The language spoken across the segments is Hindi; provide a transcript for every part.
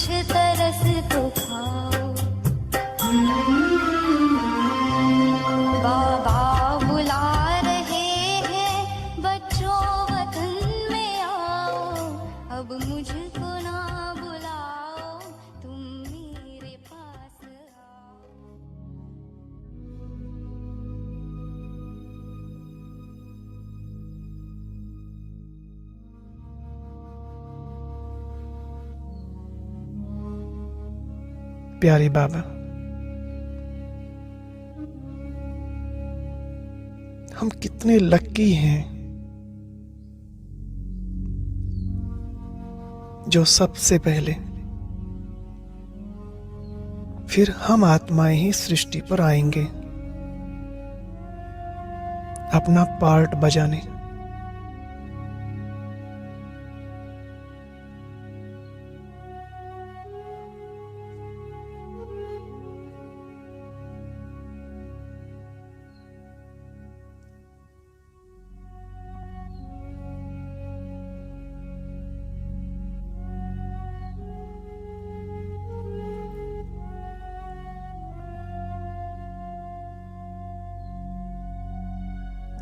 कुछ तरस तो खाओ। बाबा बुला रहे हैं बच्चों वतन में आओ, अब मुझको ना बुलाओ, तुम मेरे पास आओ। प्यारे बाबा, हम कितने लक्की हैं जो सबसे पहले फिर हम आत्माएं ही सृष्टि पर आएंगे अपना पार्ट बजाने।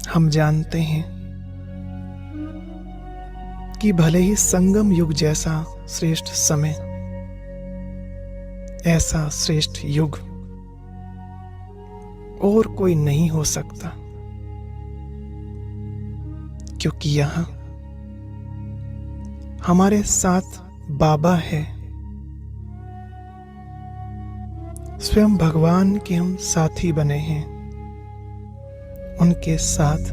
हम जानते हैं कि भले ही संगम युग जैसा श्रेष्ठ समय, ऐसा श्रेष्ठ युग और कोई नहीं हो सकता, क्योंकि यहाँ हमारे साथ बाबा है। स्वयं भगवान के हम साथी बने हैं, उनके साथ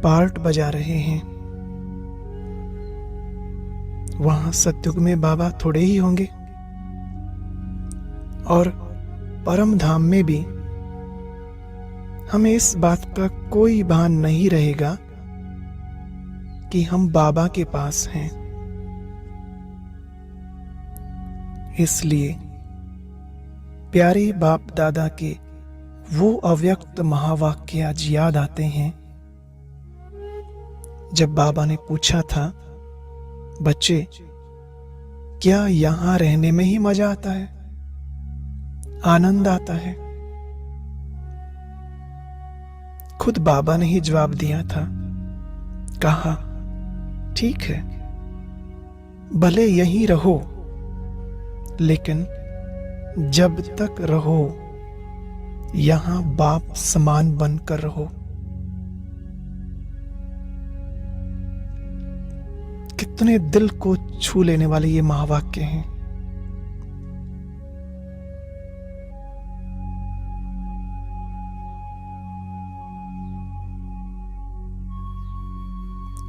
पार्ट बजा रहे हैं। वहां सतयुग में बाबा थोड़े ही होंगे, और परम धाम में भी हमें इस बात का कोई भान नहीं रहेगा कि हम बाबा के पास हैं। इसलिए प्यारे बाप दादा के वो अव्यक्त महावाक्य आज याद आते हैं, जब बाबा ने पूछा था, बच्चे क्या यहां रहने में ही मजा आता है, आनंद आता है? खुद बाबा ने ही जवाब दिया था, कहा ठीक है, भले यहीं रहो, लेकिन जब तक रहो यहां बाप समान बनकर रहो। कितने दिल को छू लेने वाले ये महावाक्य हैं।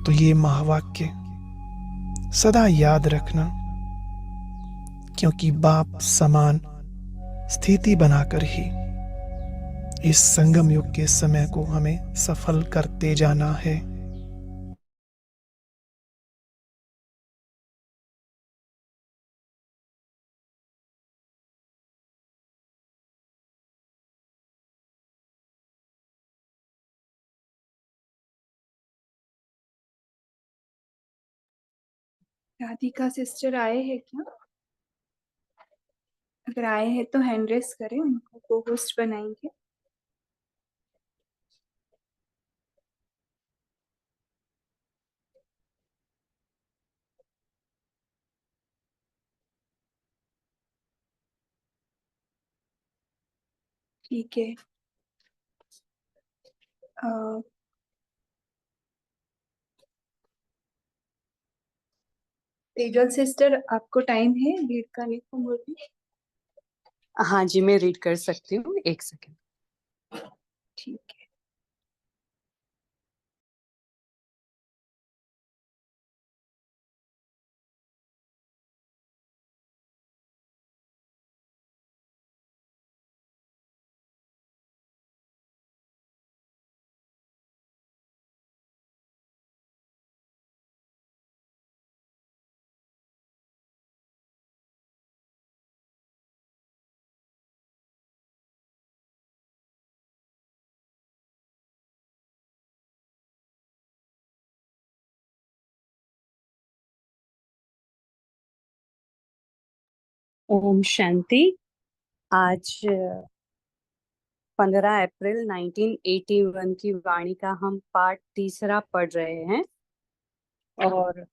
तो ये महावाक्य सदा याद रखना, क्योंकि बाप समान स्थिति बनाकर ही इस संगम युग के समय को हमें सफल करते जाना है। राधिका सिस्टर आए हैं क्या? अगर आए हैं तो हैंड रेस करें, उनको को होस्ट बनाएंगे। ठीक है। तेजल सिस्टर, आपको टाइम है रीड करने को? मुरली हाँ जी, मैं रीड कर सकती हूँ, एक सेकेंड। ठीक है। ओम शांति। आज 15 अप्रैल 1981 की वाणी का हम पाठ तीसरा पढ़ रहे हैं और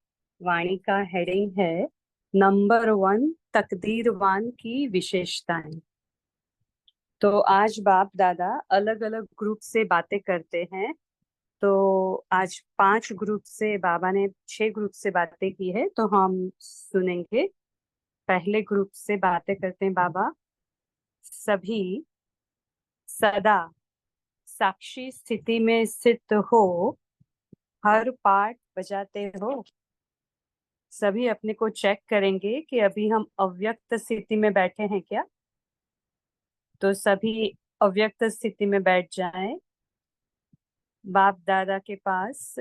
वाणी का हेडिंग है नंबर 1, तकदीरवान की विशेषताएं। तो आज बाप दादा अलग अलग ग्रुप से बातें करते हैं। तो आज 5 ग्रुप से, बाबा ने 6 ग्रुप से बातें की है, तो हम सुनेंगे। पहले ग्रुप से बातें करते हैं बाबा। सभी सदा साक्षी स्थिति में स्थित हो, हर पार्ट बजाते हो। सभी अपने को चेक करेंगे कि अभी हम अव्यक्त स्थिति में बैठे हैं क्या। तो सभी अव्यक्त स्थिति में बैठ जाएं। बाप दादा के पास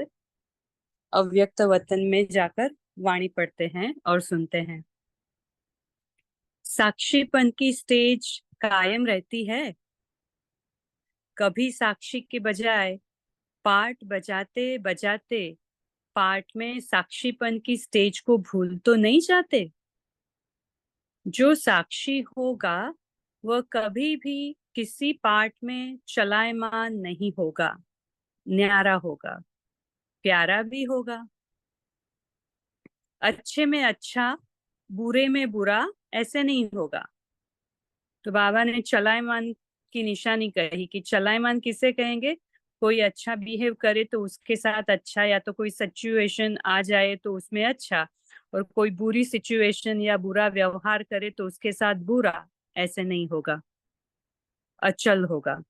अव्यक्त वतन में जाकर वाणी पढ़ते हैं और सुनते हैं। साक्षीपन की स्टेज कायम रहती है। कभी साक्षी के बजाय पार्ट बजाते बजाते पार्ट में साक्षीपन की स्टेज को भूल तो नहीं जाते। जो साक्षी होगा वह कभी भी किसी पार्ट में चलायमान नहीं होगा, न्यारा होगा, प्यारा भी होगा। अच्छे में अच्छा, बुरे में बुरा ऐसे नहीं होगा। तो बाबा ने चलायमान की निशानी कही कि चलायमान किसे कहेंगे? कोई अच्छा बिहेव करे तो उसके साथ अच्छा, या तो कोई सिचुएशन आ जाए तो उसमें अच्छा, और कोई बुरी सिचुएशन या बुरा व्यवहार करे तो उसके साथ बुरा। ऐसे नहीं होगा, अचल होगा।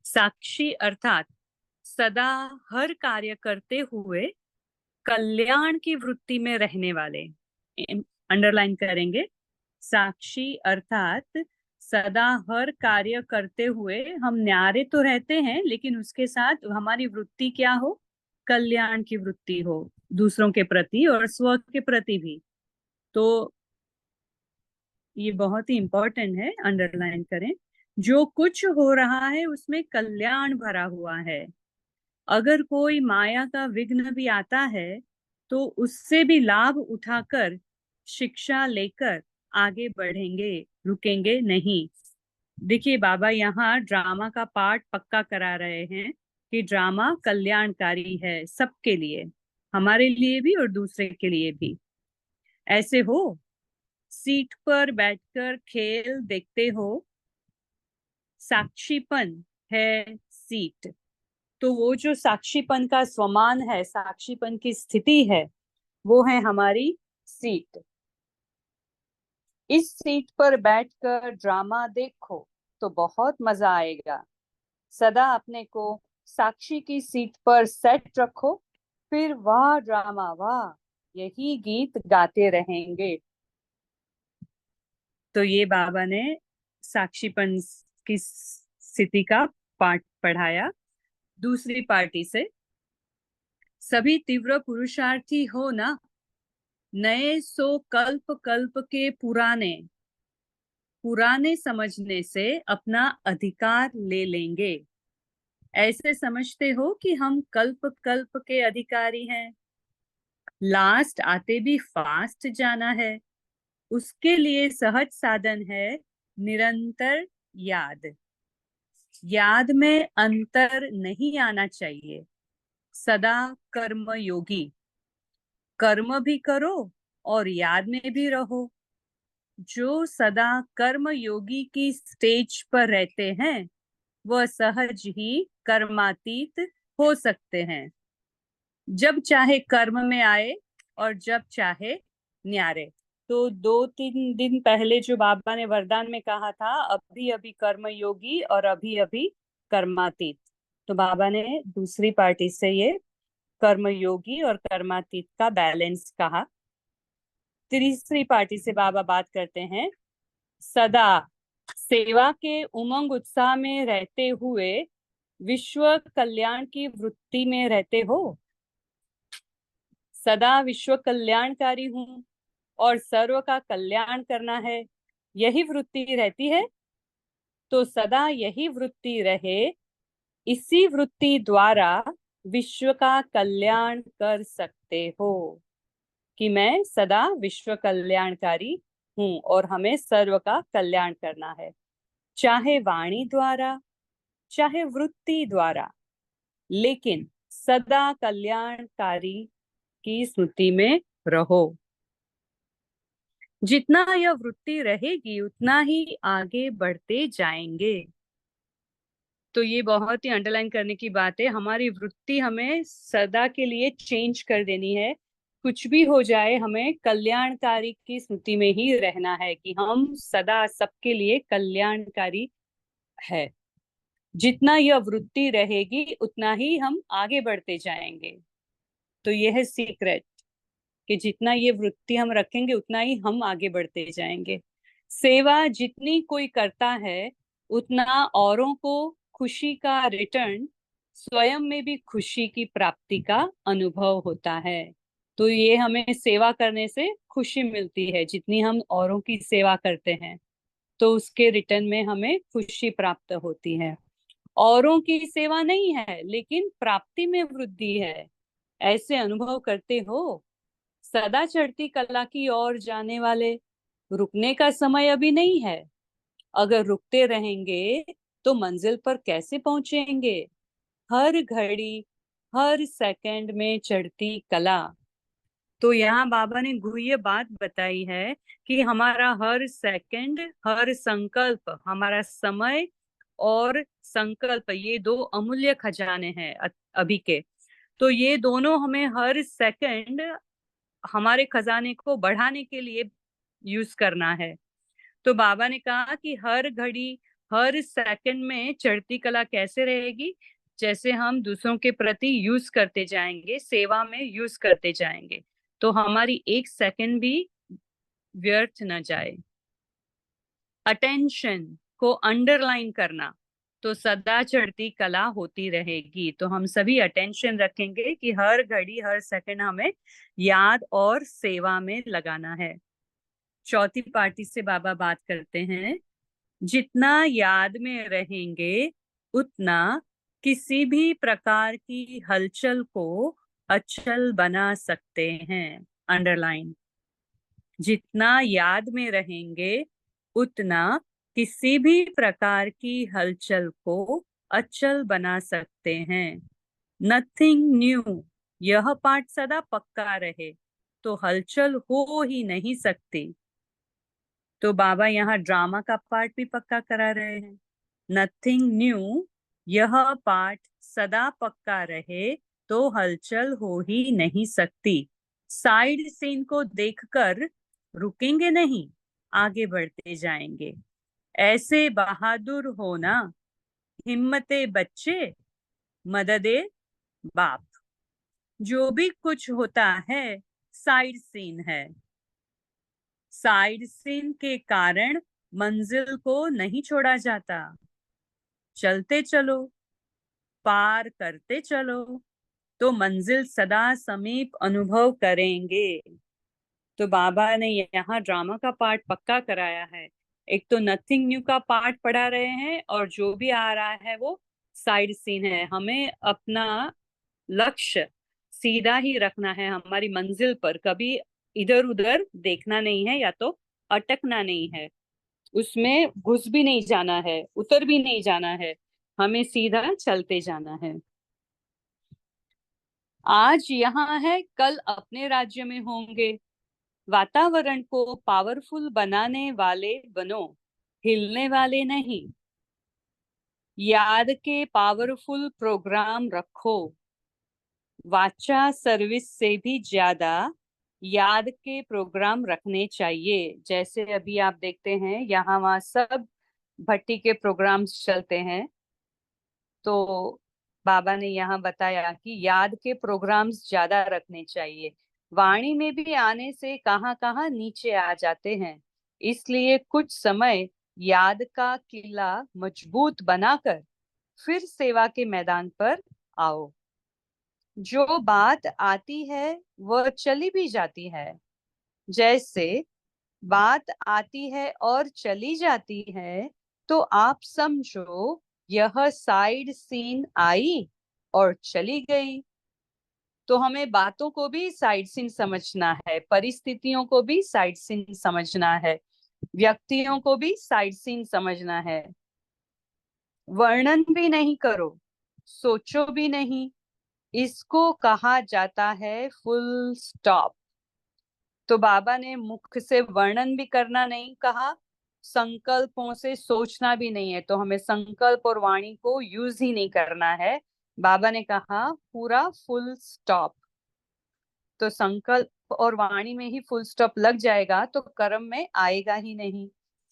साक्षी अर्थात सदा हर कार्य करते हुए कल्याण की वृत्ति में रहने वाले। अंडरलाइन करेंगे। साक्षी अर्थात सदा हर कार्य करते हुए हम न्यारे तो रहते हैं, लेकिन उसके साथ हमारी वृत्ति क्या हो? कल्याण की वृत्ति हो, दूसरों के प्रति और स्व के प्रति भी। तो ये बहुत ही इंपॉर्टेंट है, अंडरलाइन करें। जो कुछ हो रहा है उसमें कल्याण भरा हुआ है। अगर कोई माया का विघ्न भी आता है तो उससे भी लाभ उठाकर शिक्षा लेकर आगे बढ़ेंगे, रुकेंगे नहीं। देखिए बाबा यहाँ ड्रामा का पार्ट पक्का करा रहे हैं कि ड्रामा कल्याणकारी है सबके लिए, हमारे लिए भी और दूसरे के लिए भी। ऐसे हो, सीट पर बैठकर खेल देखते हो, साक्षीपन है सीट। तो वो जो साक्षीपन का स्वमान है, साक्षीपन की स्थिति है, वो है हमारी सीट। इस सीट पर बैठकर ड्रामा देखो तो बहुत मजा आएगा। सदा अपने को साक्षी की सीट पर सेट रखो, फिर वाह ड्रामा वाह, यही गीत गाते रहेंगे। तो ये बाबा ने साक्षीपन की स्थिति का पाठ पढ़ाया। दूसरी पार्टी से, सभी तीव्र पुरुषार्थी हो ना, नए सो कल्प कल्प के पुराने, पुराने समझने से अपना अधिकार ले लेंगे। ऐसे समझते हो कि हम कल्प कल्प के अधिकारी हैं, लास्ट आते भी फास्ट जाना है। उसके लिए सहज साधन है निरंतर याद। याद में अंतर नहीं आना चाहिए। सदा कर्म योगी, कर्म भी करो और याद में भी रहो। जो सदा कर्म योगी की स्टेज पर रहते हैं वह सहज ही कर्मातीत हो सकते हैं। जब चाहे कर्म में आए और जब चाहे न्यारे। तो 2-3 दिन पहले जो बाबा ने वरदान में कहा था, अभी अभी कर्म योगी और अभी अभी कर्मातीत, तो बाबा ने दूसरी पार्टी से ये कर्म योगी और कर्मातीत का बैलेंस कहा। तीसरी पार्टी से बाबा बात करते हैं, सदा सेवा के उमंग उत्साह में रहते हुए विश्व कल्याण की वृत्ति में रहते हो। सदा विश्व कल्याणकारी हूं और सर्व का कल्याण करना है, यही वृत्ति रहती है। तो सदा यही वृत्ति रहे। इसी वृत्ति द्वारा विश्व का कल्याण कर सकते हो कि मैं सदा विश्व कल्याणकारी हूँ और हमें सर्व का कल्याण करना है, चाहे वाणी द्वारा चाहे वृत्ति द्वारा, लेकिन सदा कल्याणकारी की स्मृति में रहो। जितना यह वृत्ति रहेगी उतना ही आगे बढ़ते जाएंगे। तो ये बहुत ही अंडरलाइन करने की बात है, हमारी वृत्ति हमें सदा के लिए चेंज कर देनी है। कुछ भी हो जाए हमें कल्याणकारी की स्मृति में ही रहना है कि हम सदा सबके लिए कल्याणकारी है। जितना यह वृत्ति रहेगी उतना ही हम आगे बढ़ते जाएंगे। तो यह है सीक्रेट कि जितना ये वृत्ति हम रखेंगे उतना ही हम आगे बढ़ते जाएंगे। सेवा जितनी कोई करता है उतना औरों को खुशी का रिटर्न, स्वयं में भी खुशी की प्राप्ति का अनुभव होता है। तो ये हमें सेवा करने से खुशी मिलती है, जितनी हम औरों की सेवा करते हैं तो उसके रिटर्न में हमें खुशी प्राप्त होती है। औरों की सेवा नहीं है लेकिन प्राप्ति में वृद्धि है, ऐसे अनुभव करते हो। सदा चढ़ती कला की ओर जाने वाले, रुकने का समय अभी नहीं है। अगर रुकते रहेंगे तो मंजिल पर कैसे पहुंचेंगे। हर घड़ी हर सेकंड में चढ़ती कला। तो यहाँ बाबा ने गुह्य बात बताई है कि हमारा हर सेकंड, हर संकल्प, हमारा समय और संकल्प, ये दो अमूल्य खजाने हैं अभी के। तो ये दोनों हमें हर सेकंड हमारे खजाने को बढ़ाने के लिए यूज करना है। तो बाबा ने कहा कि हर घड़ी हर सेकंड में चढ़ती कला कैसे रहेगी, जैसे हम दूसरों के प्रति यूज करते जाएंगे, सेवा में यूज करते जाएंगे, तो हमारी एक सेकंड भी व्यर्थ न जाए। अटेंशन को अंडरलाइन करना, तो सदा चढ़ती कला होती रहेगी। तो हम सभी अटेंशन रखेंगे कि हर घड़ी हर सेकंड हमें याद और सेवा में लगाना है। चौथी पार्टी से बाबा बात करते हैं, जितना याद में रहेंगे उतना किसी भी प्रकार की हलचल को अचल बना सकते हैं। अंडरलाइन, जितना याद में रहेंगे उतना किसी भी प्रकार की हलचल को अचल बना सकते हैं। नथिंग न्यू, यह पाठ सदा पक्का रहे तो हलचल हो ही नहीं सकती। तो बाबा यहाँ ड्रामा का पार्ट भी पक्का करा रहे हैं। नथिंग न्यू, यह पाठ सदा पक्का रहे तो हलचल हो ही नहीं सकती। साइड सीन को देखकर रुकेंगे नहीं, आगे बढ़ते जाएंगे। ऐसे बहादुर होना, हिम्मते बच्चे, मददे बाप। जो भी कुछ होता है साइड सीन है। साइड सीन के कारण मंजिल को नहीं छोड़ा जाता। चलते चलो, पार करते चलो, तो मंजिल सदा समीप अनुभव करेंगे। तो बाबा ने यहाँ ड्रामा का पार्ट पक्का कराया है। एक तो नथिंग न्यू का पार्ट पढ़ा रहे हैं और जो भी आ रहा है वो साइड सीन है। हमें अपना लक्ष्य सीधा ही रखना है, हमारी मंजिल पर कभी इधर उधर देखना नहीं है, या तो अटकना नहीं है, उसमें घुस भी नहीं जाना है, उतर भी नहीं जाना है, हमें सीधा चलते जाना है। आज यहाँ है, कल अपने राज्य में होंगे। वातावरण को पावरफुल बनाने वाले बनो, हिलने वाले नहीं। याद के पावरफुल प्रोग्राम रखो। वाचा सर्विस से भी ज्यादा याद के प्रोग्राम रखने चाहिए। जैसे अभी आप देखते हैं यहाँ वहाँ सब भट्टी के प्रोग्राम्स चलते हैं, तो बाबा ने यहाँ बताया कि याद के प्रोग्राम्स ज्यादा रखने चाहिए। वाणी में भी आने से कहाँ कहाँ नीचे आ जाते हैं, इसलिए कुछ समय याद का किला मजबूत बनाकर फिर सेवा के मैदान पर आओ। जो बात आती है वह चली भी जाती है। जैसे बात आती है और चली जाती है, तो आप समझो यह साइड सीन आई और चली गई। तो हमें बातों को भी साइड सीन समझना है, परिस्थितियों को भी साइड सीन समझना है, व्यक्तियों को भी साइड सीन समझना है। वर्णन भी नहीं करो, सोचो भी नहीं, इसको कहा जाता है फुल स्टॉप। तो बाबा ने मुख से वर्णन भी करना नहीं कहा, संकल्पों से सोचना भी नहीं है, तो हमें संकल्प और वाणी को यूज ही नहीं करना है। बाबा ने कहा पूरा फुल स्टॉप। तो संकल्प और वाणी में ही फुल स्टॉप लग जाएगा तो कर्म में आएगा ही नहीं,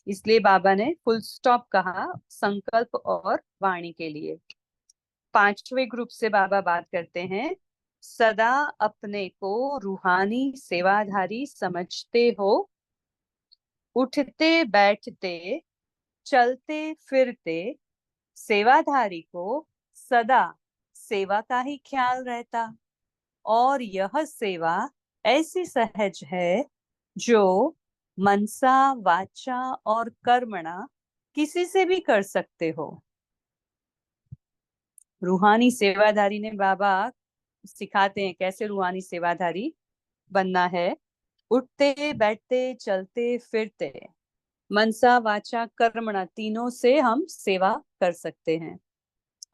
इसलिए बाबा ने फुल स्टॉप कहा संकल्प और वाणी के लिए। पांचवें ग्रुप से बाबा बात करते हैं, सदा अपने को रूहानी सेवाधारी समझते हो, उठते बैठते चलते फिरते सेवाधारी को सदा सेवा का ही ख्याल रहता, और यह सेवा ऐसी सहज है जो मनसा वाचा और कर्मणा किसी से भी कर सकते हो। रूहानी सेवाधारी ने बाबा सिखाते हैं कैसे रूहानी सेवाधारी बनना है। उठते बैठते चलते फिरते मनसा वाचा कर्मणा तीनों से हम सेवा कर सकते हैं।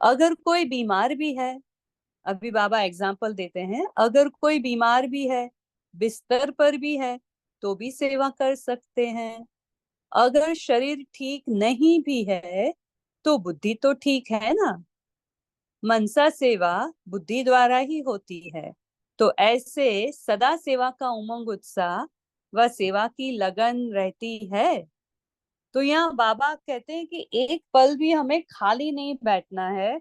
अगर कोई बीमार भी है, अभी बाबा एग्जाम्पल देते हैं, अगर कोई बीमार भी है, बिस्तर पर भी है, तो भी सेवा कर सकते हैं। अगर शरीर ठीक नहीं भी है तो बुद्धि तो ठीक है ना, मनसा सेवा बुद्धि द्वारा ही होती है। तो ऐसे सदा सेवा का उमंग उत्साह व सेवा की लगन रहती है। तो यहाँ बाबा कहते हैं कि एक पल भी हमें खाली नहीं बैठना है।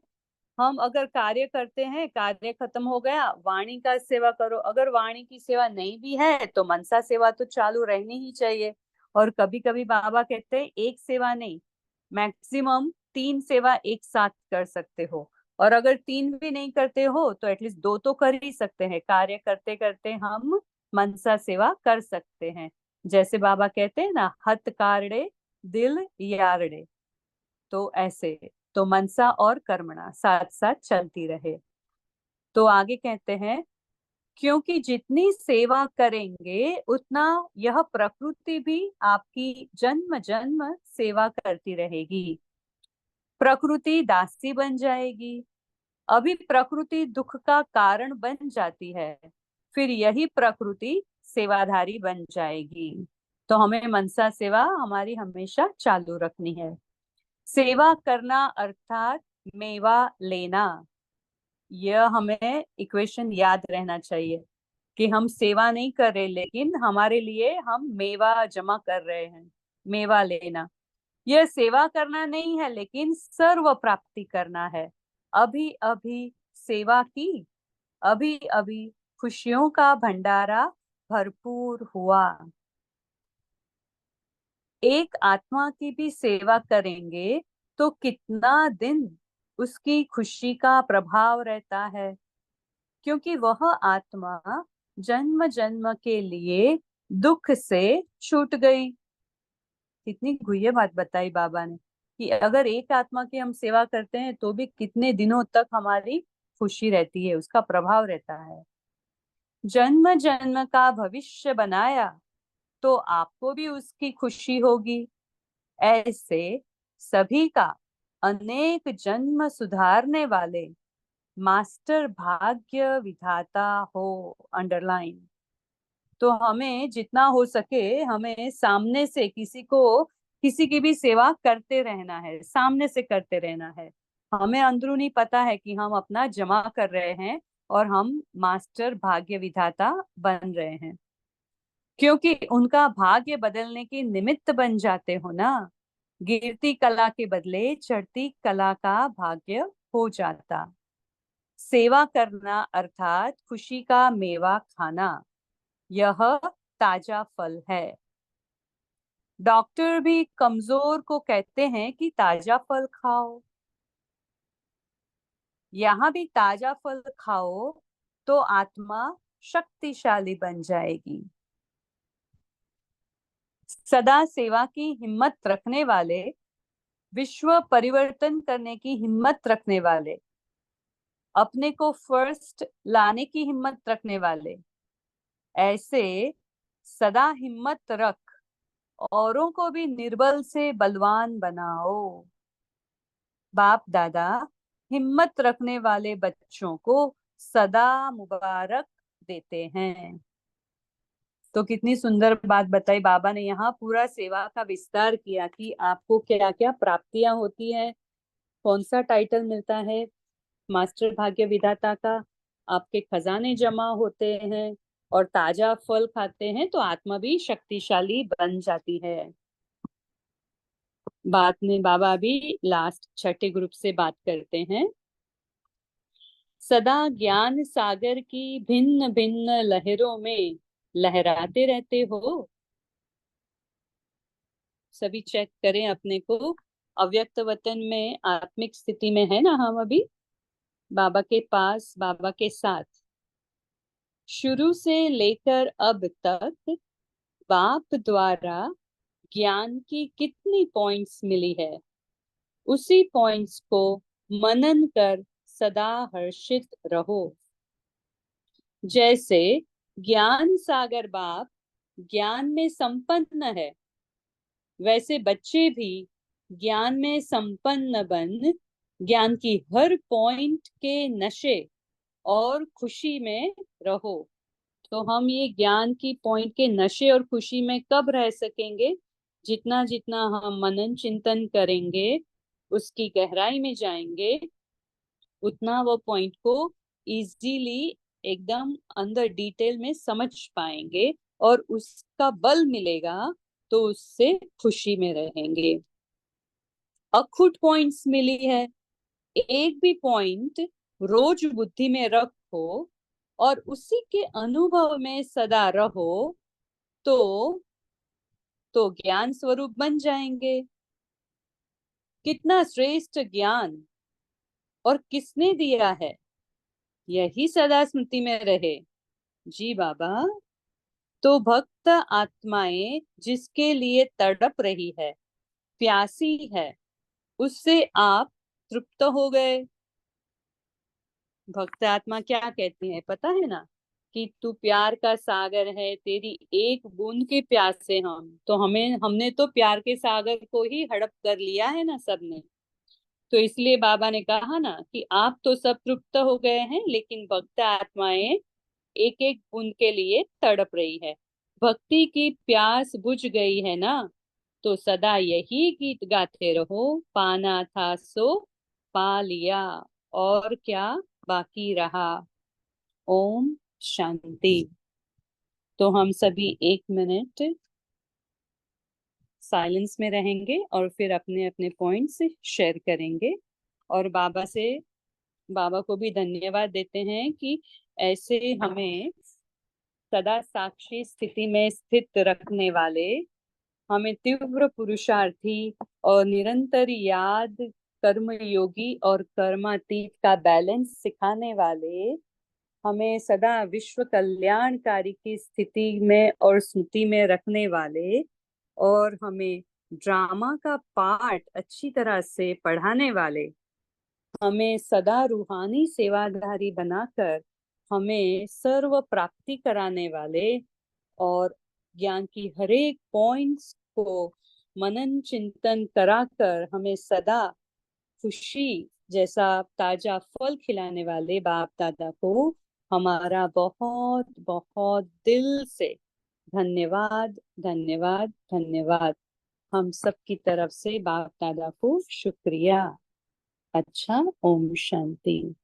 हम अगर कार्य करते हैं, कार्य खत्म हो गया, वाणी का सेवा करो, अगर वाणी की सेवा नहीं भी है तो मनसा सेवा तो चालू रहनी ही चाहिए। और कभी कभी बाबा कहते हैं एक सेवा नहीं, मैक्सिमम 3 सेवा एक साथ कर सकते हो, और अगर 3 भी नहीं करते हो तो एटलीस्ट 2 तो कर ही सकते हैं। कार्य करते करते हम मनसा सेवा कर सकते हैं। जैसे बाबा कहते हैं ना, हथ कारड़े दिल यारड़े, तो ऐसे तो मनसा और कर्मणा साथ साथ चलती रहे। तो आगे कहते हैं, क्योंकि जितनी सेवा करेंगे उतना यह प्रकृति भी आपकी जन्म जन्म सेवा करती रहेगी। प्रकृति दासी बन जाएगी। अभी प्रकृति दुख का कारण बन जाती है, फिर यही प्रकृति सेवाधारी बन जाएगी। तो हमें मनसा सेवा हमारी हमेशा चालू रखनी है। सेवा करना अर्थात मेवा लेना, यह हमें इक्वेशन याद रहना चाहिए कि हम सेवा नहीं कर रहे लेकिन हमारे लिए हम मेवा जमा कर रहे हैं। मेवा लेना, यह सेवा करना नहीं है लेकिन सर्व प्राप्ति करना है। अभी अभी सेवा की, अभी अभी खुशियों का भंडारा भरपूर हुआ। एक आत्मा की भी सेवा करेंगे तो कितना दिन उसकी खुशी का प्रभाव रहता है, क्योंकि वह आत्मा जन्म जन्म के लिए दुख से छूट गई। कितनी गुह्य बात बताई बाबा ने कि अगर एक आत्मा की हम सेवा करते हैं तो भी कितने दिनों तक हमारी खुशी रहती है, उसका प्रभाव रहता है। जन्म जन्म का भविष्य बनाया तो आपको भी उसकी खुशी होगी। ऐसे सभी का अनेक जन्म सुधारने वाले मास्टर भाग्य विधाता हो। अंडरलाइन। तो हमें जितना हो सके हमें सामने से किसी की भी सेवा करते रहना है, सामने से करते रहना है। हमें अंदरूनी पता है कि हम अपना जमा कर रहे हैं और हम मास्टर भाग्य विधाता बन रहे हैं, क्योंकि उनका भाग्य बदलने के निमित्त बन जाते हो ना। गिरती कला के बदले चढ़ती कला का भाग्य हो जाता। सेवा करना अर्थात खुशी का मेवा खाना, यह ताजा फल है। डॉक्टर भी कमजोर को कहते हैं कि ताजा फल खाओ। यहाँ भी ताजा फल खाओ तो आत्मा शक्तिशाली बन जाएगी। सदा सेवा की हिम्मत रखने वाले, विश्व परिवर्तन करने की हिम्मत रखने वाले अपने को फर्स्ट लाने की हिम्मत रखने वाले, ऐसे सदा हिम्मत रख, औरों को भी निर्बल से बलवान बनाओ। बाप दादा हिम्मत रखने वाले बच्चों को सदा मुबारक देते हैं। तो कितनी सुंदर बात बताई बाबा ने। यहाँ पूरा सेवा का विस्तार किया कि आपको क्या क्या प्राप्तियां होती है, कौन सा टाइटल मिलता है मास्टर भाग्य विधाता का, आपके खजाने जमा होते हैं और ताजा फल खाते हैं तो आत्मा भी शक्तिशाली बन जाती है। बात में बाबा अभी लास्ट छठे ग्रुप से बात करते हैं। सदा ज्ञान सागर की भिन्न भिन्न लहरों में लहराते रहते हो। सभी चेक करें अपने को, अव्यक्त वतन में आत्मिक स्थिति में है ना हम अभी, बाबा के पास, बाबा के साथ। शुरू से लेकर अब तक बाप द्वारा ज्ञान की कितनी पॉइंट्स मिली है, उसी पॉइंट्स को मनन कर सदा हर्षित रहो। जैसे ज्ञान सागर बाप ज्ञान में संपन्न है, वैसे बच्चे भी ज्ञान में संपन्न बन ज्ञान की हर पॉइंट के नशे और खुशी में रहो। तो हम ये ज्ञान की पॉइंट के नशे और खुशी में कब रह सकेंगे? जितना जितना हम मनन चिंतन करेंगे, उसकी गहराई में जाएंगे, उतना वो पॉइंट को इजीली एकदम अंदर डिटेल में समझ पाएंगे और उसका बल मिलेगा तो उससे खुशी में रहेंगे। अखुट पॉइंट्स मिली है, एक भी पॉइंट रोज बुद्धि में रखो और उसी के अनुभव में सदा रहो तो ज्ञान स्वरूप बन जाएंगे। कितना श्रेष्ठ ज्ञान और किसने दिया है, यही सदा स्मृति में रहे। जी बाबा, तो भक्त आत्माएं जिसके लिए तड़प रही है, प्यासी है, उससे आप तृप्त हो गए। भक्त आत्मा क्या कहती है पता है ना, कि तू प्यार का सागर है, तेरी एक बूंद के प्यासे हम, तो हमने तो प्यार के सागर को ही हड़प कर लिया है ना सबने। तो इसलिए बाबा ने कहा ना कि आप तो सब तृप्त हो गए हैं, लेकिन भक्त आत्माएं एक एक बूंद के लिए तड़प रही है। भक्ति की प्यास बुझ गई है ना, तो सदा यही गीत गाते रहो, पाना था सो पा लिया, और क्या बाकी रहा। ओम शांति। तो हम सभी 1 मिनट साइलेंस में रहेंगे और फिर अपने अपने पॉइंट्स शेयर करेंगे और बाबा को भी धन्यवाद देते हैं कि ऐसे हमें सदा साक्षी स्थिति में स्थित रखने वाले, हमें तीव्र पुरुषार्थी और निरंतर याद कर्म योगी और कर्मातीत का बैलेंस सिखाने वाले, हमें सदा विश्व कल्याणकारी की स्थिति में और स्मृति में रखने वाले और हमें ड्रामा का पार्ट अच्छी तरह से पढ़ाने वाले, हमें सदा रूहानी सेवाधारी बनाकर हमें सर्व प्राप्ति कराने वाले और ज्ञान की हर एक पॉइंट्स को मनन चिंतन कराकर हमें सदा खुशी जैसा ताजा फल खिलाने वाले बाप दादा को हमारा बहुत बहुत दिल से धन्यवाद धन्यवाद धन्यवाद। हम सब की तरफ से बाप दादा को शुक्रिया। अच्छा, ओम शांति।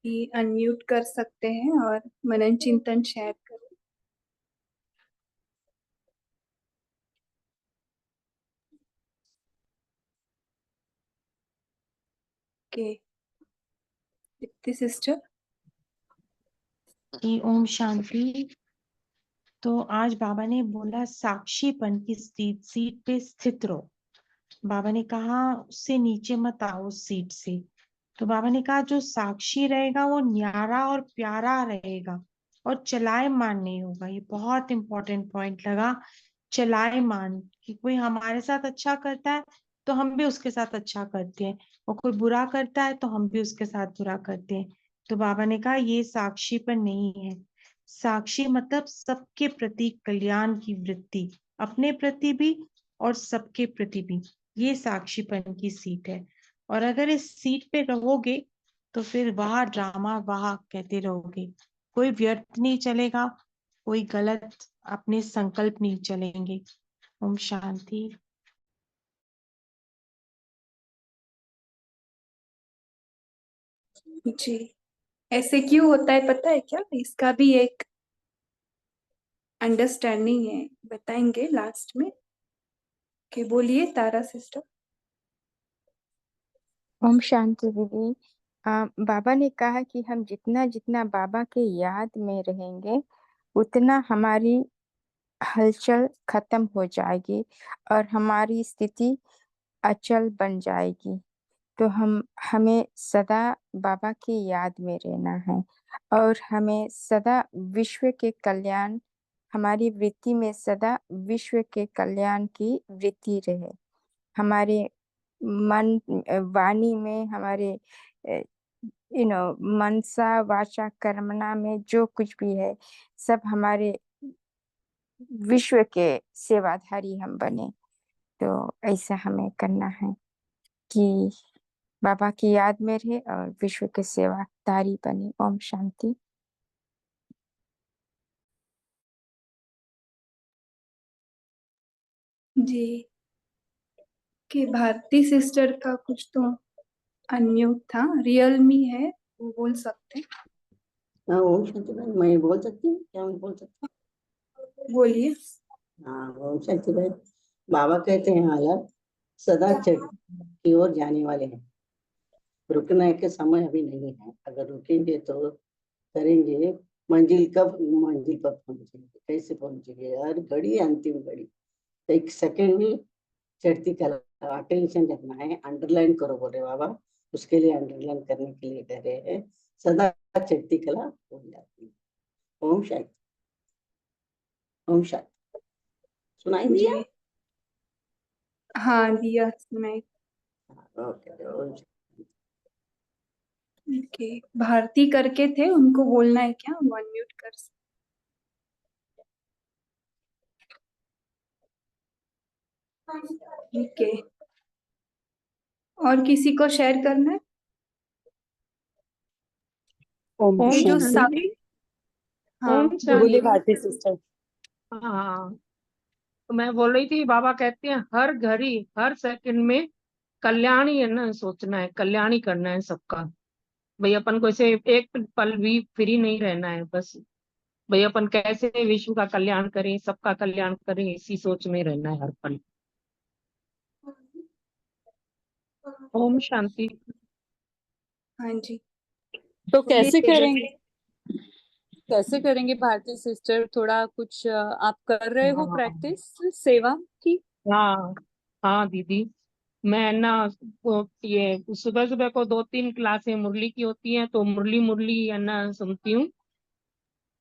भी अनम्यूट कर सकते हैं और मनन चिंतन शेयर करें। Okay, Deepti sister. जी ओम शांति। तो आज बाबा ने बोला साक्षीपन की सीट पे स्थित रहो। बाबा ने कहा उससे नीचे मत आओ उस सीट से। तो बाबा ने कहा जो साक्षी रहेगा वो न्यारा और प्यारा रहेगा और चलायमान नहीं होगा। ये बहुत इंपॉर्टेंट पॉइंट लगा, चलायमान, कि कोई हमारे साथ अच्छा करता है तो हम भी उसके साथ अच्छा करते हैं, और कोई बुरा करता है तो हम भी उसके साथ बुरा करते हैं। तो बाबा ने कहा ये साक्षीपन नहीं है। साक्षी मतलब सबके प्रति कल्याण की वृत्ति, अपने प्रति भी और सबके प्रति भी। ये साक्षीपन की सीट है। और अगर इस सीट पे रहोगे तो फिर वाह ड्रामा वाह कहते रहोगे, कोई व्यर्थ नहीं चलेगा, कोई गलत अपने संकल्प नहीं चलेंगे। ओम शांति। जी, ऐसे क्यों होता है पता है क्या? इसका भी एक अंडरस्टैंडिंग है, बताएंगे लास्ट में। के बोलिए तारा सिस्टर। ओम शांति दीदी। बाबा ने कहा कि हम जितना जितना बाबा के याद में रहेंगे उतना हमारी हलचल खत्म हो जाएगी और हमारी स्थिति अचल बन जाएगी। तो हमें सदा बाबा की याद में रहना है और हमें सदा विश्व के कल्याण, हमारी वृत्ति में सदा विश्व के कल्याण की वृत्ति रहे। हमारे मन वाणी में, हमारे मनसा वाचा कर्मणा में जो कुछ भी है सब हमारे विश्व के सेवाधारी हम बने। तो ऐसा हमें करना है कि बाबा की याद में रहे और विश्व के सेवाधारी बने। ओम शांति। जी, कि भारती सिस्टर का कुछ तो अनम्यूट था, रियलमी है, वो बोल सकते हैं। हाँ ओम शांति भाई, मैं बोल सकती हूँ क्या? मैं बोल सकती बोलिए। हूँ? हाँ ओम शांति भाई, बाबा कहते हैं हालत सदा चढ़ती की ओर जाने वाले हैं। रुकने के समय अभी नहीं है, अगर रुकेंगे तो करेंगे मंजिल, कब मंजिल पर पहुंचेंगे, कैसे पहुंचेंगे? हर घड़ी अंतिम घड़ी, एक सेकंड भी चढ़ती कला अटेंशन रखना है। अंडरलाइन करो बोले बाबा, उसके लिए अंडरलाइन करने के लिए कह रहे हैं सदा चढ़ती कला हो जाती है। ओम शांति। ओम शांति सुनाई दिया? जी हाँ दिया सुनाई। ओके ओम शांति। ओके, भारती करके थे, उनको बोलना है क्या? वो अनम्यूट कर सकते। ठीक है, और किसी को शेयर करना है? ओम ये जो शांति। हाँ ओम बोलिए। बोलिए भारती सिस्टर। हाँ, तो मैं बोल रही थी बाबा कहते हैं हर घड़ी हर सेकंड में कल्याण ही है ना, सोचना है, कल्याण ही करना है सबका। भाई अपन को ऐसे एक पल भी फ्री नहीं रहना है, बस भाई अपन कैसे विश्व का कल्याण करें, सबका कल्याण करें, इसी सोच में रहना है हर पल। ओम शांति। हाँ जी, तो बोलिए कैसे तेजस्वी। करेंगे, कैसे करेंगे भारती सिस्टर? थोड़ा कुछ आप कर रहे हो हाँ प्रैक्टिस सेवा की? हाँ हाँ दीदी, मैं ना ये सुबह सुबह को 2-3 क्लासें मुरली की होती हैं, तो मुरली मुरली है ना सुनती हूँ।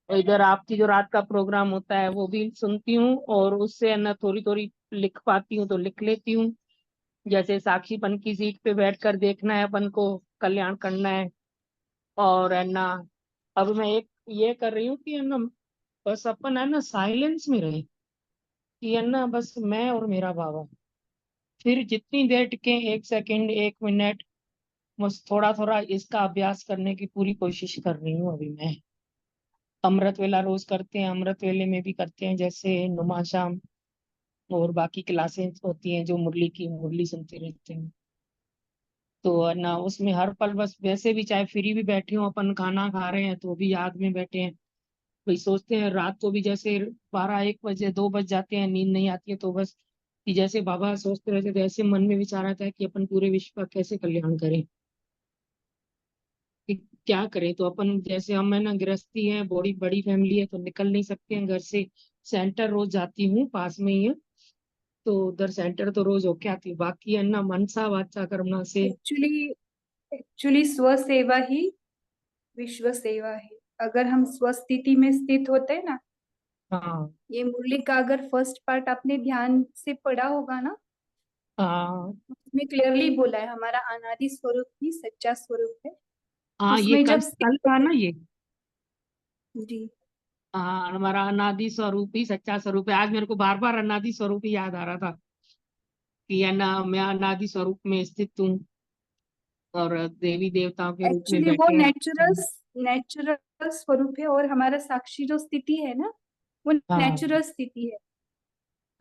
और इधर आपकी जो रात का प्रोग्राम होता है वो भी सुनती हूँ, और उससे है ना थोड़ी थोड़ी लिख पाती हूँ तो लिख लेती हूँ। जैसे साक्षीपन की सीट पे बैठकर देखना है अपन को, कल्याण करना है। और है ना अब मैं एक ये कर रही हूँ कि है ना बस अपन है ना साइलेंस में रहे, कि है ना बस मैं और मेरा बाबा। फिर जितनी देर टिके, 1 सेकंड 1 मिनट, बस थोड़ा थोड़ा इसका अभ्यास करने की पूरी कोशिश कर रही हूँ अभी मैं। अमृत वेला रोज करते हैं, अमृत वेले में भी करते हैं, जैसे नुमा शाम और बाकी क्लासेस होती हैं जो मुरली की मुरली सुनते रहते हैं। तो है ना उसमें हर पल बस वैसे भी चाहे फ्री भी बैठे हो अपन खाना खा रहे हैं तो भी याद में बैठे हैं। वही सोचते हैं रात को भी जैसे 12-1 बजे 2 बज जाते हैं नींद नहीं आती है तो बस कि जैसे बाबा सोचते रहते थे ऐसे मन में विचार आता है कि अपन पूरे विश्व का कैसे कल्याण करें, कि क्या करें। तो अपन जैसे हम है ना गृहस्थी है, बड़ी बड़ी फैमिली है तो निकल नहीं सकते हैं घर से। सेंटर रोज जाती हूँ, पास में ही है, तो उधर सेंटर तो रोज होके आती हूँ। बाकी है ना मनसा वाचा कर्मणा से। एक्चुअली एक्चुअली स्व सेवा ही विश्व सेवा है। अगर हम स्वस्थिति में स्थित होते हैं ना, हाँ ये मुरली का अगर फर्स्ट पार्ट आपने ध्यान से पढ़ा होगा ना, हाँ उसमें क्लियरली बोला है हमारा अनादि स्वरूप ही सच्चा स्वरूप है। हाँ, ये उसमें कल जब स्थित कल था होते ना ये। हैं जी, हाँ, हमारा अनादि स्वरूप ही सच्चा स्वरूप है। आज मेरे को बार बार अनादि स्वरूप ही याद आ रहा था कि है ना मैं अनादि स्वरूप में स्थित हूँ और देवी देवताओं के रूप में एक्चुअली वो बैठे हैं। नेचुरल स्वरूप है, और हमारा साक्षी जो स्थिति है ना, वो हाँ नेचुरल स्थिति है।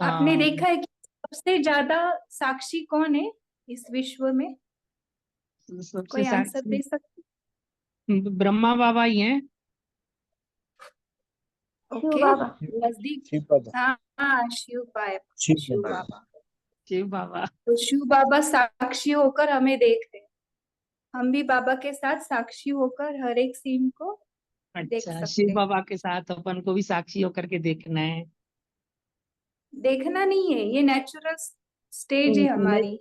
आपने हाँ, देखा है कि सबसे ज्यादा साक्षी कौन है इस विश्व में? सबसे कोई आंसर साक्षी दे सकते? ब्रह्मा बाबा ही हैं। ओके, नजदीक। शिव बाबा। हाँ हाँ, शिव बाबा। शिव शिव बाबा। बाबा। शिव बाबा। तो शिव बाबा साक्षी होकर हमें देख रहे हैं। हम भी बाबा के साथ साक्षी होकर हर एक सीन को देख अच्छा, शिव सकते हैं। बाबा के साथ अपन को भी साक्षी होकर के देखना है। देखना नहीं है, ये नेचुरल स्टेज है नहीं, हमारी।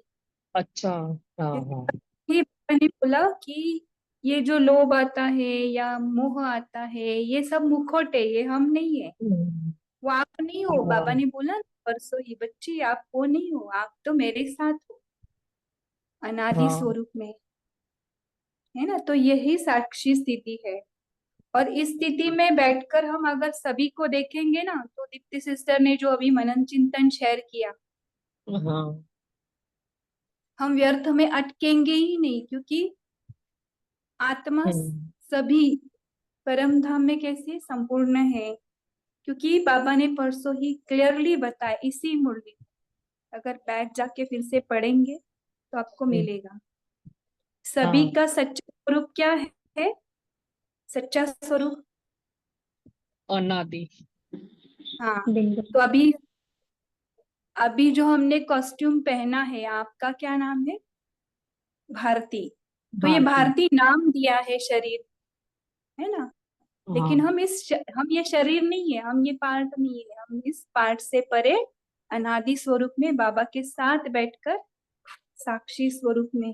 अच्छा। हाँ हाँ। ही मैंने बोला कि ये जो लोभ आता है या मोह आता है, ये सब मुखौटे, ये हम नहीं है। हम्म, वो आप नहीं हो। बाबा हाँ ने बोला ना परसों ही, बच्ची आप वो नहीं हो, आप तो मेरे साथ हो अनादि हाँ, स्वरूप में, है ना। तो यही साक्षी स्थिति है। और इस स्थिति में बैठकर हम अगर सभी को देखेंगे ना, तो दीप्ति सिस्टर ने जो अभी मनन चिंतन शेयर किया, हाँ। हम व्यर्थ में अटकेंगे ही नहीं, क्योंकि आत्मा हम्म, सभी परम धाम में कैसे संपूर्ण है। क्योंकि बाबा ने परसों ही क्लियरली बताया इसी मुरली, अगर बैठ जाके फिर से पढ़ेंगे तो आपको हम्म, मिलेगा। सभी हाँ, का सच्चा स्वरूप क्या है? सच्चा स्वरूप, अनादि। हाँ। तो अभी अभी जो हमने कॉस्ट्यूम पहना है, आपका क्या नाम है? भारती। तो ये भारती। भारती नाम दिया है शरीर, है ना। लेकिन हाँ। हम ये शरीर नहीं है, हम ये पार्ट नहीं है। हम इस पार्ट से परे अनादि स्वरूप में बाबा के साथ बैठकर साक्षी स्वरूप में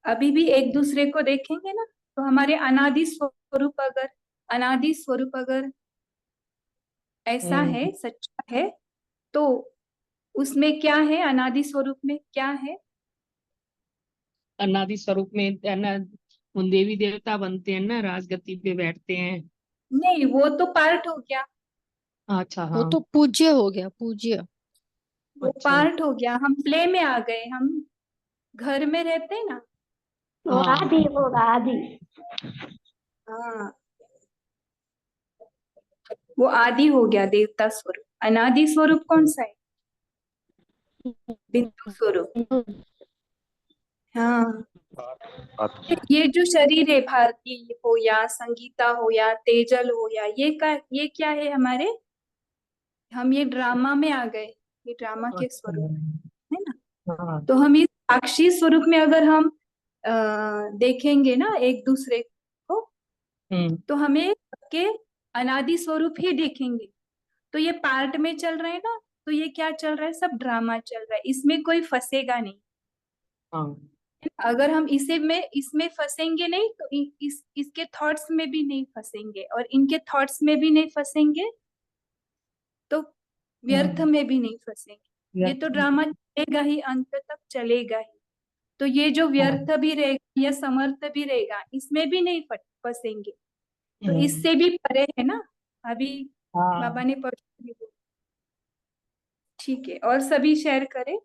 अभी भी एक दूसरे को देखेंगे ना, तो हमारे अनादि स्वरूप अगर ऐसा है, हम्म, सच्चा है, तो उसमें क्या है? अनादि स्वरूप में क्या है? अनादि स्वरूप में है ना उन देवी देवता बनते हैं ना, राजगद्दी पे बैठते हैं। नहीं, वो तो पार्ट हो गया। अच्छा वो हाँ। तो पूज्य हो गया, पूज्य। वो अच्छा। पार्ट हो गया, हम प्ले में आ गए। हम घर में रहते हैं ना। हाँ वो आदि। हाँ, वो आदि हो गया, देवता स्वरूप। अनादि स्वरूप कौन सा है? बिंदु स्वरूप। हाँ, ये जो शरीर है, भारती हो या संगीता हो या तेजल हो या ये क्या है हमारे? हम ये ड्रामा में आ गए, ये ड्रामा के अच्छा। स्वरूप है ना। हाँ। तो हम इस साक्षी स्वरूप में अगर हम देखेंगे ना एक दूसरे को, हम्म, तो हमें सबके अनादि स्वरूप ही देखेंगे। तो ये पार्ट में चल रहा है ना, तो ये क्या चल रहा है? सब ड्रामा चल रहा है, इसमें कोई फंसेगा नहीं। हाँ। अगर हम इसमें फंसेंगे नहीं, तो इसके थॉट्स में भी नहीं फंसेंगे, और इनके थॉट्स में भी नहीं फंसेंगे, तो व्यर्थ हम्म, में भी नहीं फंसेंगे। ये तो ड्रामा चलेगा ही, अंत तक चलेगा ही। तो ये जो हाँ। व्यर्थ भी रहेगा या समर्थ भी रहेगा, इसमें भी नहीं फंसेंगे। तो हम्म, इससे भी परे है ना अभी। हाँ। बाबा ने भी बोला। ठीक है, और सभी शेयर करें।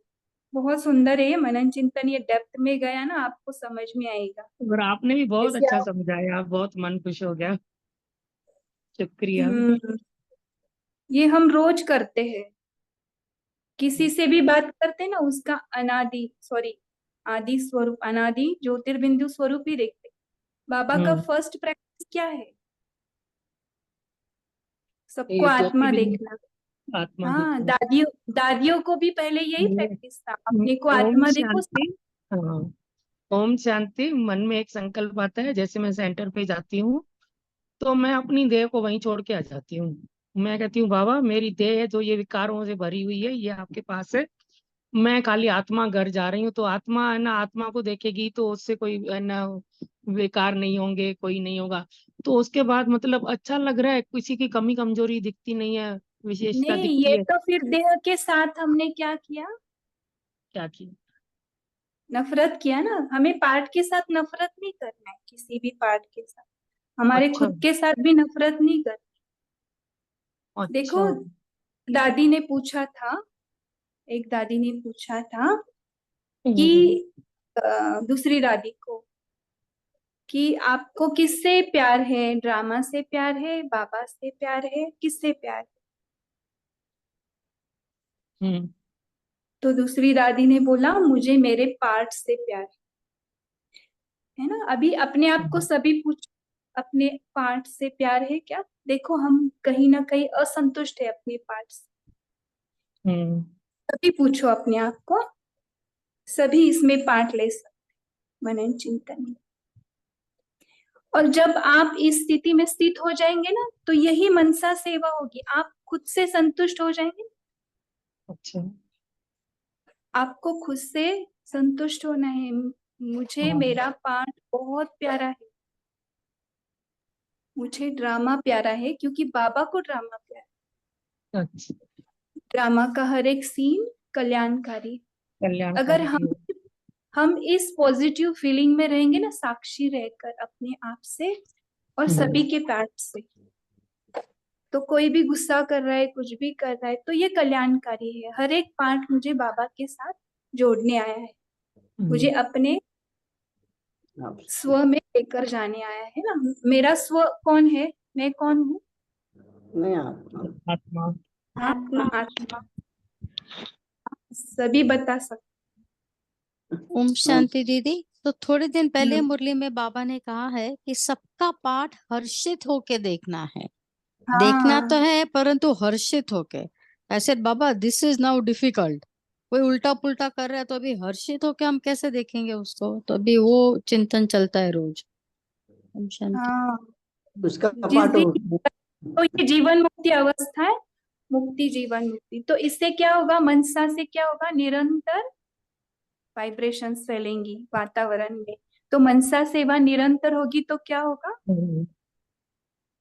बहुत सुंदर है ये मनन चिंतन, ये डेप्थ में गया ना, आपको समझ में आएगा। और आपने भी बहुत जैसे अच्छा आप समझाया, बहुत मन खुश हो गया। शुक्रिया। ये हम रोज करते हैं। किसी से भी बात करते हैं ना, उसका अनादि सॉरी आदि स्वरूप अनादि ज्योतिर्बिंदु स्वरूप ही देखते। बाबा का फर्स्ट प्रैक्टिस क्या है? सबको ये आत्मा ज्योतिर्बिंदु देखना। आत्मा हाँ, देखना। दादियों को भी पहले यही प्रैक्टिस था, अपने को ओम आत्मा देखो। शांति। हाँ, ओम शांति। मन में एक संकल्प आता है, जैसे मैं सेंटर पे जाती हूँ तो मैं अपनी देह को वहीं छोड़ के आ जाती हूँ। मैं कहती हूँ बाबा, मेरी देह है जो ये विकारों से भरी हुई है, ये आपके पास है। मैं खाली आत्मा घर जा रही हूँ, तो आत्मा है ना, आत्मा को देखेगी तो उससे कोई है ना विकार नहीं होंगे, कोई नहीं होगा। तो उसके बाद मतलब अच्छा लग रहा है, किसी की कमी कमजोरी दिखती नहीं है, विशेषता नहीं, दिखती ये है। तो फिर देह के साथ हमने क्या किया? क्या किया? नफरत किया ना। हमें पार्ट के साथ नफरत नहीं करना है, किसी भी पार्ट के साथ। हमारे अच्छा, खुद के साथ भी नफरत नहीं करनी। देखो, अच्छा। दादी ने पूछा था, एक दादी ने पूछा था हम्म, कि दूसरी दादी को कि आपको किससे प्यार है? ड्रामा से प्यार है, बाबा से प्यार है, किससे प्यार है? हम्म, तो दूसरी दादी ने बोला, मुझे मेरे पार्ट से प्यार है ना। अभी अपने आप को सभी पूछ, अपने पार्ट से प्यार है क्या? देखो, हम कहीं ना कहीं असंतुष्ट है अपने पार्ट से। हम्म, सभी पूछो अपने आप को, सभी इसमें पार्ट ले सकते, मनन चिंतन में। और जब आप इस स्थिति में स्थित हो जाएंगे ना, तो यही मनसा सेवा होगी। आप खुद से संतुष्ट हो जाएंगे। अच्छा। आपको खुद से संतुष्ट होना है। मुझे हाँ, मेरा पार्ट बहुत प्यारा है, मुझे ड्रामा प्यारा है, क्योंकि बाबा को ड्रामा प्यारा है। अच्छा। ड्रामा का हर एक सीन कल्याणकारी है। अगर कल्याणकारी भी हो। हम इस पॉजिटिव फीलिंग में रहेंगे ना, साक्षी रहकर अपने आप से और सभी के पार्ट से, तो कोई भी गुस्सा कर रहा है, कुछ भी कर रहा है, तो ये कल्याणकारी है। हर एक पार्ट मुझे बाबा के साथ जोड़ने आया है, मुझे अपने स्व में लेकर जाने आया है ना। मेरा स्व कौन है? मैं कौन हूँ? मैं आत्मा। आत्मा। आत्मा। आत्मा सभी बता सकते। ओम शांति दीदी। तो थोड़े दिन पहले हम्म, मुरली में बाबा ने कहा है कि सबका पाठ हर्षित होके देखना है। देखना तो हाँ, है परंतु हर्षित होके। ऐसे बाबा, दिस इज नाउ डिफिकल्ट। कोई उल्टा पुल्टा कर रहा है तो अभी हर्षित होके हम कैसे देखेंगे उसको? तो अभी वो चिंतन चलता है रोज। ओम शांति। हाँ। उसका जिस पाठ दिन, तो ये जीवन मुक्ति अवस्था है, मुक्ति जीवन मुक्ति। तो इससे क्या होगा? मनसा से क्या होगा? निरंतर वाइब्रेशंस फैलेंगी वातावरण में। तो मनसा सेवा निरंतर होगी तो क्या होगा?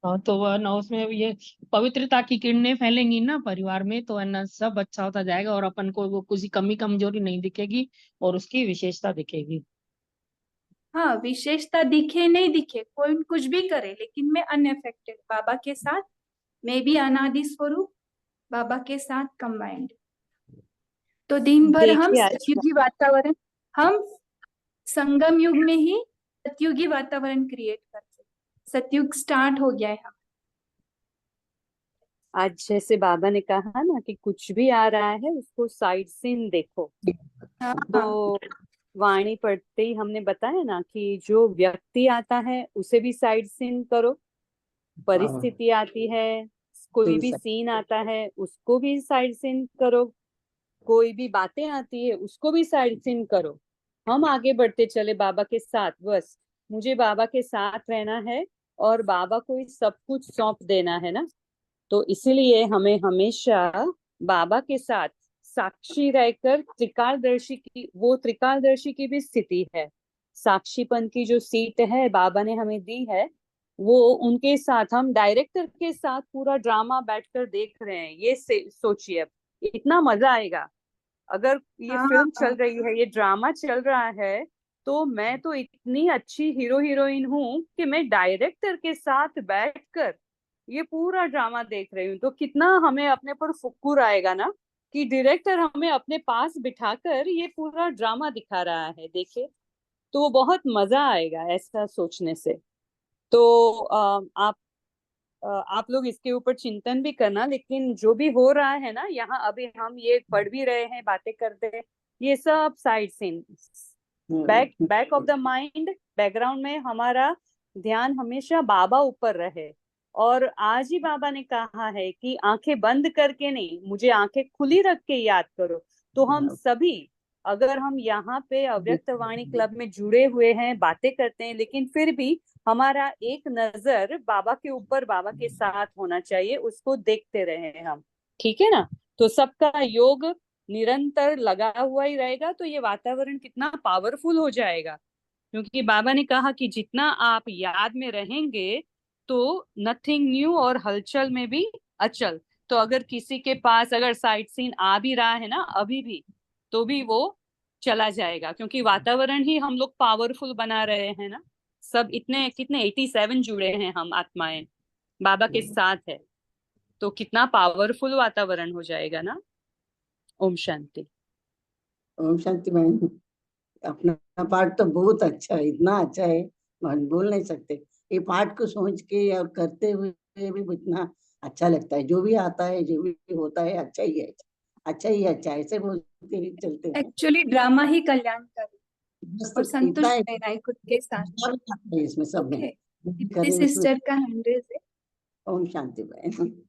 हाँ, तो वह ना उसमें ये पवित्रता की किरणें फैलेंगी ना परिवार में, तो है ना सब अच्छा होता जाएगा और अपन को वो किसी कमी कमजोरी नहीं दिखेगी और उसकी विशेषता दिखेगी। हाँ, विशेषता दिखे नहीं दिखे, कोई कुछ भी करे, लेकिन मैं अनअफेक्टेड बाबा के साथ, मैं भी अनादि स्वरूप बाबा के साथ कंबाइंड। तो दिन भर हम देखिए आज सतयुगी वातावरण, हम संगम युग में ही सतयुगी वातावरण क्रिएट करते। सतयुग स्टार्ट हो गया है हम। आज जैसे बाबा ने कहा ना कि कुछ भी आ रहा है उसको साइड सीन देखो। हाँ, तो वाणी पढ़ते ही हमने बताया ना कि जो व्यक्ति आता है उसे भी साइड सीन करो, हाँ, परिस्थिति आती है, कोई सही भी सही। सीन आता है उसको भी साइड सीन करो, कोई भी बातें आती है उसको भी साइड सीन करो। हम आगे बढ़ते चले बाबा के साथ, बस मुझे बाबा के साथ रहना है और बाबा को ही सब कुछ सौंप देना है ना। तो इसीलिए हमें हमेशा बाबा के साथ साक्षी रहकर त्रिकालदर्शी की, वो त्रिकालदर्शी की भी स्थिति है। साक्षीपन की जो सीट है बाबा ने हमें दी है, वो उनके साथ हम डायरेक्टर के साथ पूरा ड्रामा बैठकर देख रहे हैं। ये सोचिए, अब इतना मजा आएगा। अगर ये फिल्म हाँ, चल रही है, ये ड्रामा चल रहा है, तो मैं तो इतनी अच्छी हीरो हीरोइन हूँ कि मैं डायरेक्टर के साथ बैठकर ये पूरा ड्रामा देख रही हूँ। तो कितना हमें अपने पर फुक्कुर आएगा ना कि डायरेक्टर हमें अपने पास बिठाकर ये पूरा ड्रामा दिखा रहा है, देखिए। तो बहुत मजा आएगा ऐसा सोचने से। तो आप लोग इसके ऊपर चिंतन भी करना, लेकिन जो भी हो रहा है ना यहाँ, अभी हम ये पढ़ भी रहे हैं, बातें करते हैं, ये सब side scene, back of the mind, background में हमारा ध्यान हमेशा बाबा ऊपर रहे। और आज ही बाबा ने कहा है कि आंखें बंद करके नहीं, मुझे आंखें खुली रख के याद करो। तो हम सभी, अगर हम यहाँ पे अव्यक्त वाणी क्लब में जुड़े हुए हैं, बातें करते हैं, लेकिन फिर भी हमारा एक नजर बाबा के ऊपर, बाबा के साथ होना चाहिए, उसको देखते रहे हम, ठीक है ना। तो सबका योग निरंतर लगा हुआ ही रहेगा, तो ये वातावरण कितना पावरफुल हो जाएगा। क्योंकि बाबा ने कहा कि जितना आप याद में रहेंगे तो नथिंग न्यू, और हलचल में भी अचल। तो अगर किसी के पास अगर साइट सीन आ भी रहा है ना अभी भी, तो भी वो चला जाएगा, क्योंकि वातावरण ही हम लोग पावरफुल बना रहे हैं ना। सब इतने कितने 87 जुड़े हैं हम आत्माएं, बाबा के साथ है, तो कितना पावरफुल वातावरण हो जाएगा ना। ओम शांति। ओम शांति बहन, अपना पाठ तो बहुत अच्छा है, इतना अच्छा है हम बोल नहीं सकते। ये पाठ को सोच के और करते हुए भी इतना अच्छा लगता है। जो भी आता है, जो भी होता है, अच्छा ही है, अच्छा ही अच्छा है, ऐसे बोलते ही चलते हैं। एक्चुअली ड्रामा ही कल्याणकारी बस और इतना संतुष्ट है, रहना है खुद के साथ। है इसमें सब में ओके, दीप्ति करे इसमें। सिस्टर का हैंड रेज है। ओम शांति बहन।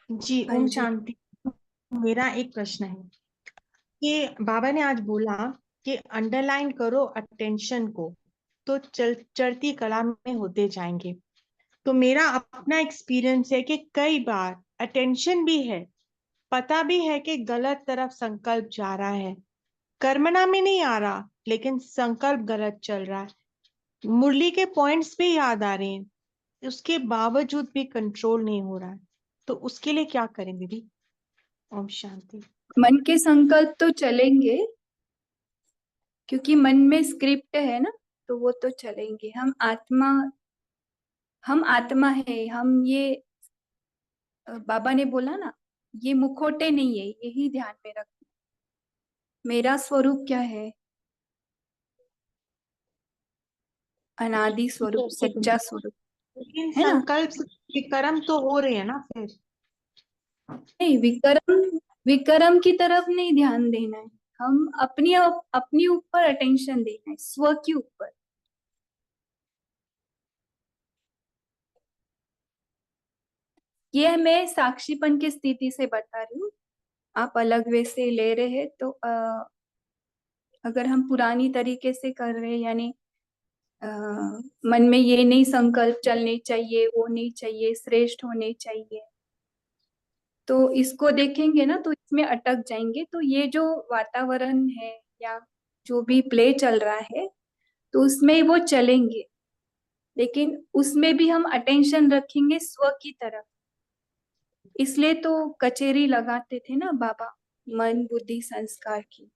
जी हाँ ओम जी। शांति। मेरा एक प्रश्न है कि बाबा ने आज बोला कि अंडरलाइन करो अटेंशन को, तो चढ़ती कला में होते जाएंगे। तो मेरा अपना एक्सपीरियंस है कि कई बार अटेंशन भी है, पता भी है कि गलत तरफ संकल्प जा रहा है, कर्मणा में नहीं आ रहा, लेकिन संकल्प गलत चल रहा है। मुरली के पॉइंट्स भी याद आ रहे हैं, उसके बावजूद भी कंट्रोल नहीं हो रहा है। तो उसके लिए क्या करें दीदी? ओम शांति। मन के संकल्प तो चलेंगे, क्योंकि मन में स्क्रिप्ट है ना, तो वो तो चलेंगे। हम आत्मा है। हम ये बाबा ने बोला ना, ये मुखोटे नहीं है, यही ध्यान में रखना। मेरा स्वरूप क्या है? अनादि स्वरूप, सच्चा स्वरूप, लेकिन है ना। संकल्प से विकर्म तो हो रहे हैं ना फिर। नहीं, विक्रम की तरफ नहीं ध्यान देना है। हम अपनी ऊपर अटेंशन देना है, स्व के ऊपर। ये मैं साक्षीपन की स्थिति से बता रही हूँ। आप अलग वे से ले रहे हैं तो अगर हम पुरानी तरीके से कर रहे हैं, यानी मन में ये नहीं संकल्प चलने चाहिए, वो नहीं चाहिए, श्रेष्ठ होने चाहिए, तो इसको देखेंगे ना तो इसमें अटक जाएंगे। तो ये जो वातावरण है या जो भी प्ले चल रहा है, तो उसमें वो चलेंगे, लेकिन उसमें भी हम अटेंशन रखेंगे स्व की तरफ। इसलिए तो कचेरी लगाते थे ना बाबा, मन बुद्धि संस्कार की।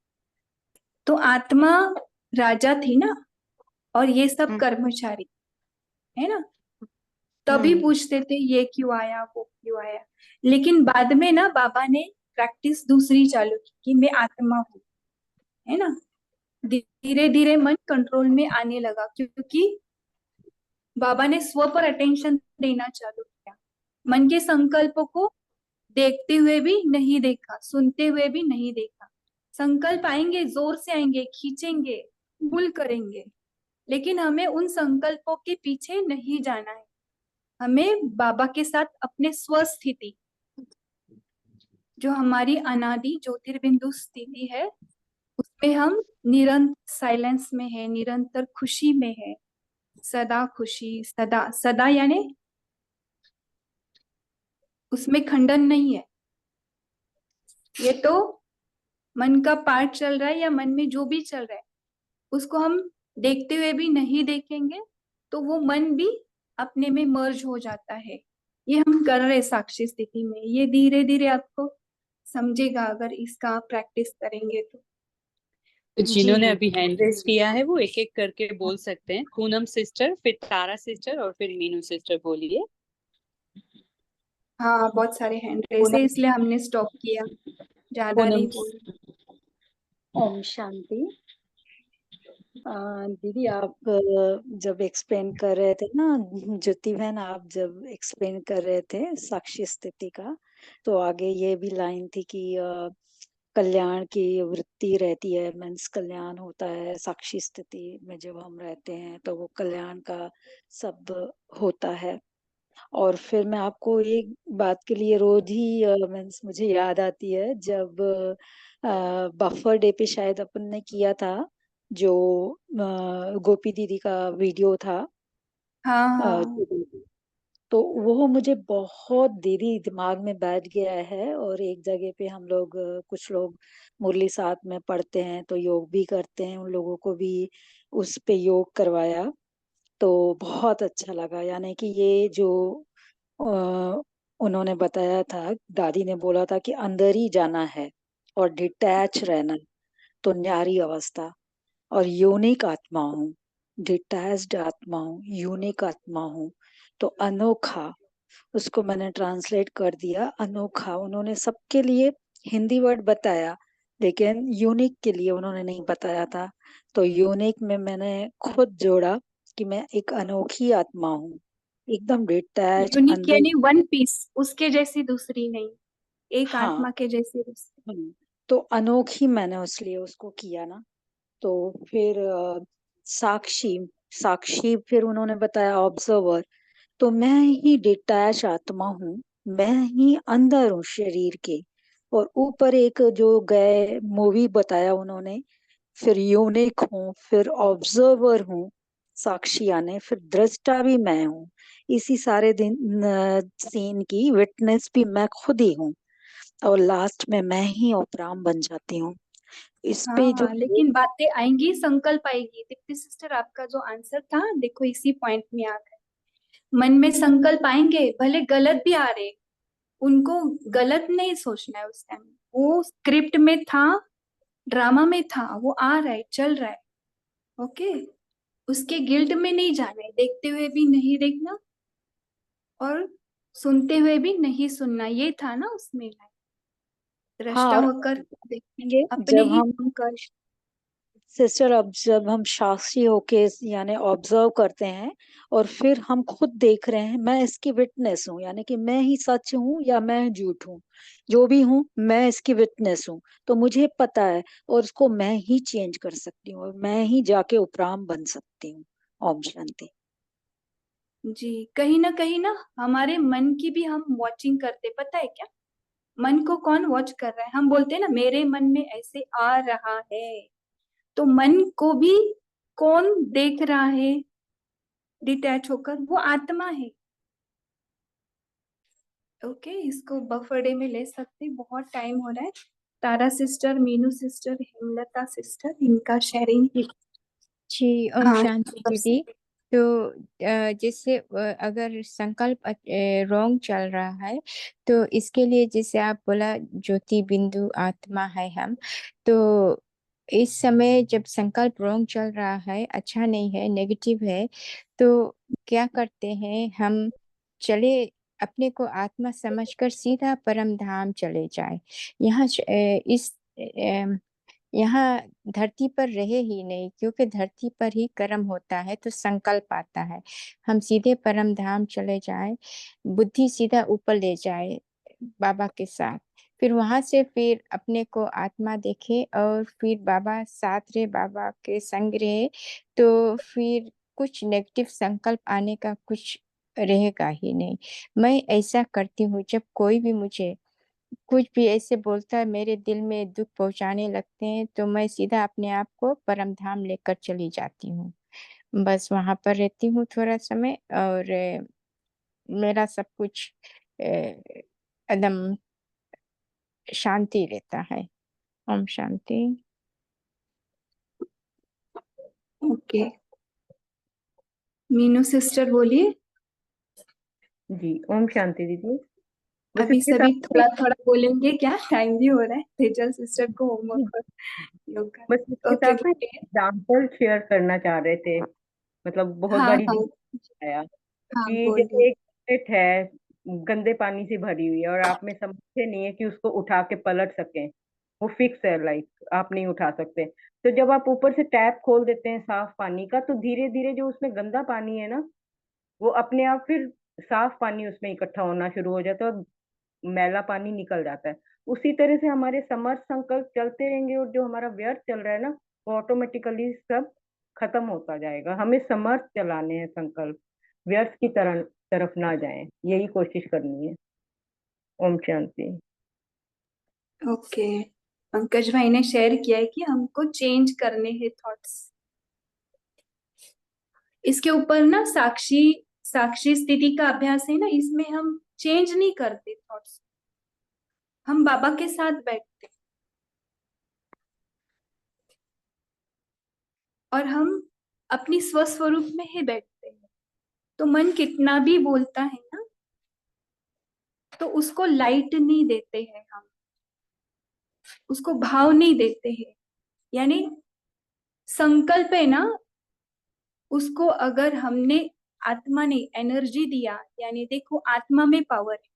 तो आत्मा राजा थी ना, और ये सब कर्मचारी, है ना। तभी पूछते थे ये क्यों आया, वो क्यों आया। लेकिन बाद में ना बाबा ने प्रैक्टिस दूसरी चालू की कि मैं आत्मा हूँ, है ना। धीरे धीरे मन कंट्रोल में आने लगा, क्योंकि बाबा ने स्व पर अटेंशन देना चालू किया। मन के संकल्पों को देखते हुए भी नहीं देखा, सुनते हुए भी नहीं देखा। संकल्प आएंगे, जोर से आएंगे, खींचेंगे, पुल करेंगे, लेकिन हमें उन संकल्पों के पीछे नहीं जाना है। हमें बाबा के साथ अपने स्वस्थिति, जो हमारी अनादि ज्योतिर्बिंदु स्थिति है, उसमें हम निरंतर साइलेंस में है, निरंतर खुशी में है। सदा खुशी, सदा सदा, यानी उसमें खंडन नहीं है। ये तो मन का पार्ट चल रहा है, या मन में जो भी चल रहा है उसको हम देखते हुए भी नहीं देखेंगे, तो वो मन भी अपने में मर्ज हो जाता है। ये हम कर रहे साक्षी स्थिति में। ये धीरे धीरे आपको समझेगा अगर इसका आप प्रैक्टिस करेंगे तो। तो जी जिन्होंने दीदी। अभी हैंड रेज किया है वो एक एक करके बोल सकते हैं। पूनम सिस्टर, फिर तारा सिस्टर, और फिर मीनू सिस्टर बोलिए। हाँ, बहुत सारे हैंड रेस है, पूनम। इसलिए हमने स्टॉप किया, ज्यादा पूनम। नहीं बोल। ओम शांति। दीदी आप जब एक्सप्लेन कर रहे थे ना, ज्योति बहन आप जब एक्सप्लेन कर रहे थे साक्षी स्थिति का, तो आगे ये भी लाइन थी कि कल्याण की वृत्ति रहती है, मीन्स कल्याण होता है साक्षी स्थिति में जब हम रहते हैं तो वो कल्याण का सब होता है। और फिर मैं आपको एक बात के लिए रोज ही मीन्स मुझे याद आती है, जब बफर डे पे शायद अपन ने किया था जो गोपी दीदी का वीडियो था। हाँ अ, हाँ तो वो मुझे बहुत देरी दिमाग में बैठ गया है। और एक जगह पे हम लोग कुछ लोग मुरली साथ में पढ़ते हैं तो योग भी करते हैं, उन लोगों को भी उस पे योग करवाया तो बहुत अच्छा लगा। यानी कि ये जो अ, उन्होंने बताया था, दादी ने बोला था कि अंदर ही जाना है और डिटैच रहना है, तो न्यारी अवस्था। और यूनिक आत्मा हूँ, डिटैच्ड आत्मा हूँ, यूनिक आत्मा हूँ, तो अनोखा, उसको मैंने ट्रांसलेट कर दिया अनोखा। उन्होंने सबके लिए हिंदी वर्ड बताया लेकिन यूनिक के लिए उन्होंने नहीं बताया था, तो यूनिक में मैंने खुद जोड़ा कि मैं एक अनोखी आत्मा हूँ, एकदम डिटैच यूनिक अंदर। यानी वन पीस, उसके जैसी दूसरी नहीं, एक हाँ। आत्मा के जैसी दूसरी। तो अनोखी मैंने उसलिए उसको किया ना। तो फिर साक्षी, साक्षी फिर उन्होंने बताया ऑब्जर्वर, तो मैं ही डिटैच आत्मा हूँ, मैं ही अंदर हूँ शरीर के। और ऊपर एक जो गए मूवी बताया उन्होंने, फिर यूनिक हूँ, फिर ऑब्जर्वर हूँ साक्षी आने, फिर दृष्टा भी मैं हूँ, इसी सारे दिन सीन की विटनेस भी मैं खुद ही हूँ, और लास्ट में मैं ही उपराम बन जाती हूँ। इस हाँ पे जो हाँ, लेकिन बातें आएंगी, संकल्प आएगी। दीप्ति सिस्टर, आपका जो आंसर था देखो इसी पॉइंट में आ गए। मन में संकल्प आएंगे, भले गलत भी आ रहे, उनको गलत नहीं सोचना है उस टाइम। वो स्क्रिप्ट में था, ड्रामा में था, वो आ रहा है, चल रहा है। ओके, उसके गिल्ट में नहीं जाना है, देखते हुए भी नहीं देखना और सुनते हुए भी नहीं सुनना, ये था ना उसमें। हाँ। दृष्टा और होकर देखेंगे अपने जब ही हम मन का। सिस्टर, अब जब हम साक्षी होके यानी ऑब्जर्व करते हैं और फिर हम खुद देख रहे हैं, मैं इसकी विटनेस हूँ, यानी कि मैं ही सच हूँ या मैं झूठ हूँ, जो भी हूँ मैं इसकी विटनेस हूँ, तो मुझे पता है और उसको मैं ही चेंज कर सकती हूँ और मैं ही जाके उपराम बन सकती हूँ। ओम शांति। जी, कहीं ना हमारे मन की भी हम वॉचिंग करते, पता है क्या? मन को कौन वॉच कर रहा है? हम बोलते हैं ना मेरे मन में ऐसे आ रहा है, तो मन को भी कौन देख रहा है डिटैच होकर? वो आत्मा है। ओके, इसको बफर डे में ले सकते हैं, बहुत टाइम हो रहा है। Tara sister, Meenu sister, Hemlata sister, इनका शेयरिंग। जी, ओम हाँ, शांति दीदी। तो जैसे अगर संकल्प रॉन्ग चल रहा है, तो इसके लिए जैसे आप बोला ज्योति बिंदु आत्मा है हम, तो इस समय जब संकल्प रॉन्ग चल रहा है, अच्छा नहीं है, नेगेटिव है, तो क्या करते हैं हम? चले, अपने को आत्मा समझकर सीधा परम धाम चले जाए। यहाँ यहाँ धरती पर रहे ही नहीं, क्योंकि धरती पर ही कर्म होता है तो संकल्प आता है। हम सीधे परम धाम चले जाए, बुद्धि सीधा ऊपर ले जाए बाबा के साथ, फिर वहां से फिर अपने को आत्मा देखे और फिर बाबा साथ रहे, बाबा के संग रहे, तो फिर कुछ नेगेटिव संकल्प आने का कुछ रहेगा ही नहीं। मैं ऐसा करती हूँ, जब कोई भी मुझे कुछ भी ऐसे बोलता है, मेरे दिल में दुख पहुंचाने लगते हैं, तो मैं सीधा अपने आप को परम धाम लेकर चली जाती हूँ। बस वहां पर रहती हूँ थोड़ा समय, और मेरा सब कुछ एकदम शांति रहता है। ओम शांति। ओके, मीनू सिस्टर बोलिए। जी, ओम शांति दीदी। बस अभी इसके साथ सभी थोड़ा थोड़ा बोलेंगे क्या? टाइम भी हो रहा है, तेजल सिस्टर को होमवर्क और योगा। बस इसके ओके, साथ ना एग्जाम्पल शेयर करना चाह रहे थे, मतलब बहुत हाँ बारी हाँ आया हाँ, कि बोलिए। जैसे एक प्लेट है गंदे पानी से भरी हुई है और आप में समझते नहीं है कि उसको उठा के पलट सकें, वो फिक्स है, लाइक आप नहीं उठा सकते। तो जब आप ऊपर से टैप खोल देते हैं साफ पानी का, तो धीरे धीरे जो उसमें गंदा पानी है ना, वो अपने आप फिर साफ पानी उसमें इकट्ठा होना शुरू हो जाता है और मैला पानी निकल जाता है। उसी तरह से हमारे समर्थ संकल्प चलते रहेंगे और जो हमारा व्यर्थ चल रहा है ना, वो ऑटोमेटिकली सब खत्म होता जाएगा। हमें समर्थ चलाने हैं संकल्प, व्यर्थ की तरफ ना जाएं, यही कोशिश करनी है। ओम शांति। ओके, पंकज भाई ने शेयर किया है कि हमको चेंज करने हैं थॉट्स। इसके ऊपर ना साक्षी साक्षी स्थिति का अभ्यास है ना, इसमें हम चेंज नहीं करते थॉट्स, हम बाबा के साथ बैठते हैं और हम अपनी स्वस्वरूप में ही बैठते हैं। तो मन कितना भी बोलता है ना, तो उसको लाइट नहीं देते हैं, हम उसको भाव नहीं देते हैं। यानी संकल्प है ना, उसको अगर हमने आत्मा ने एनर्जी दिया, यानी देखो आत्मा में पावर है,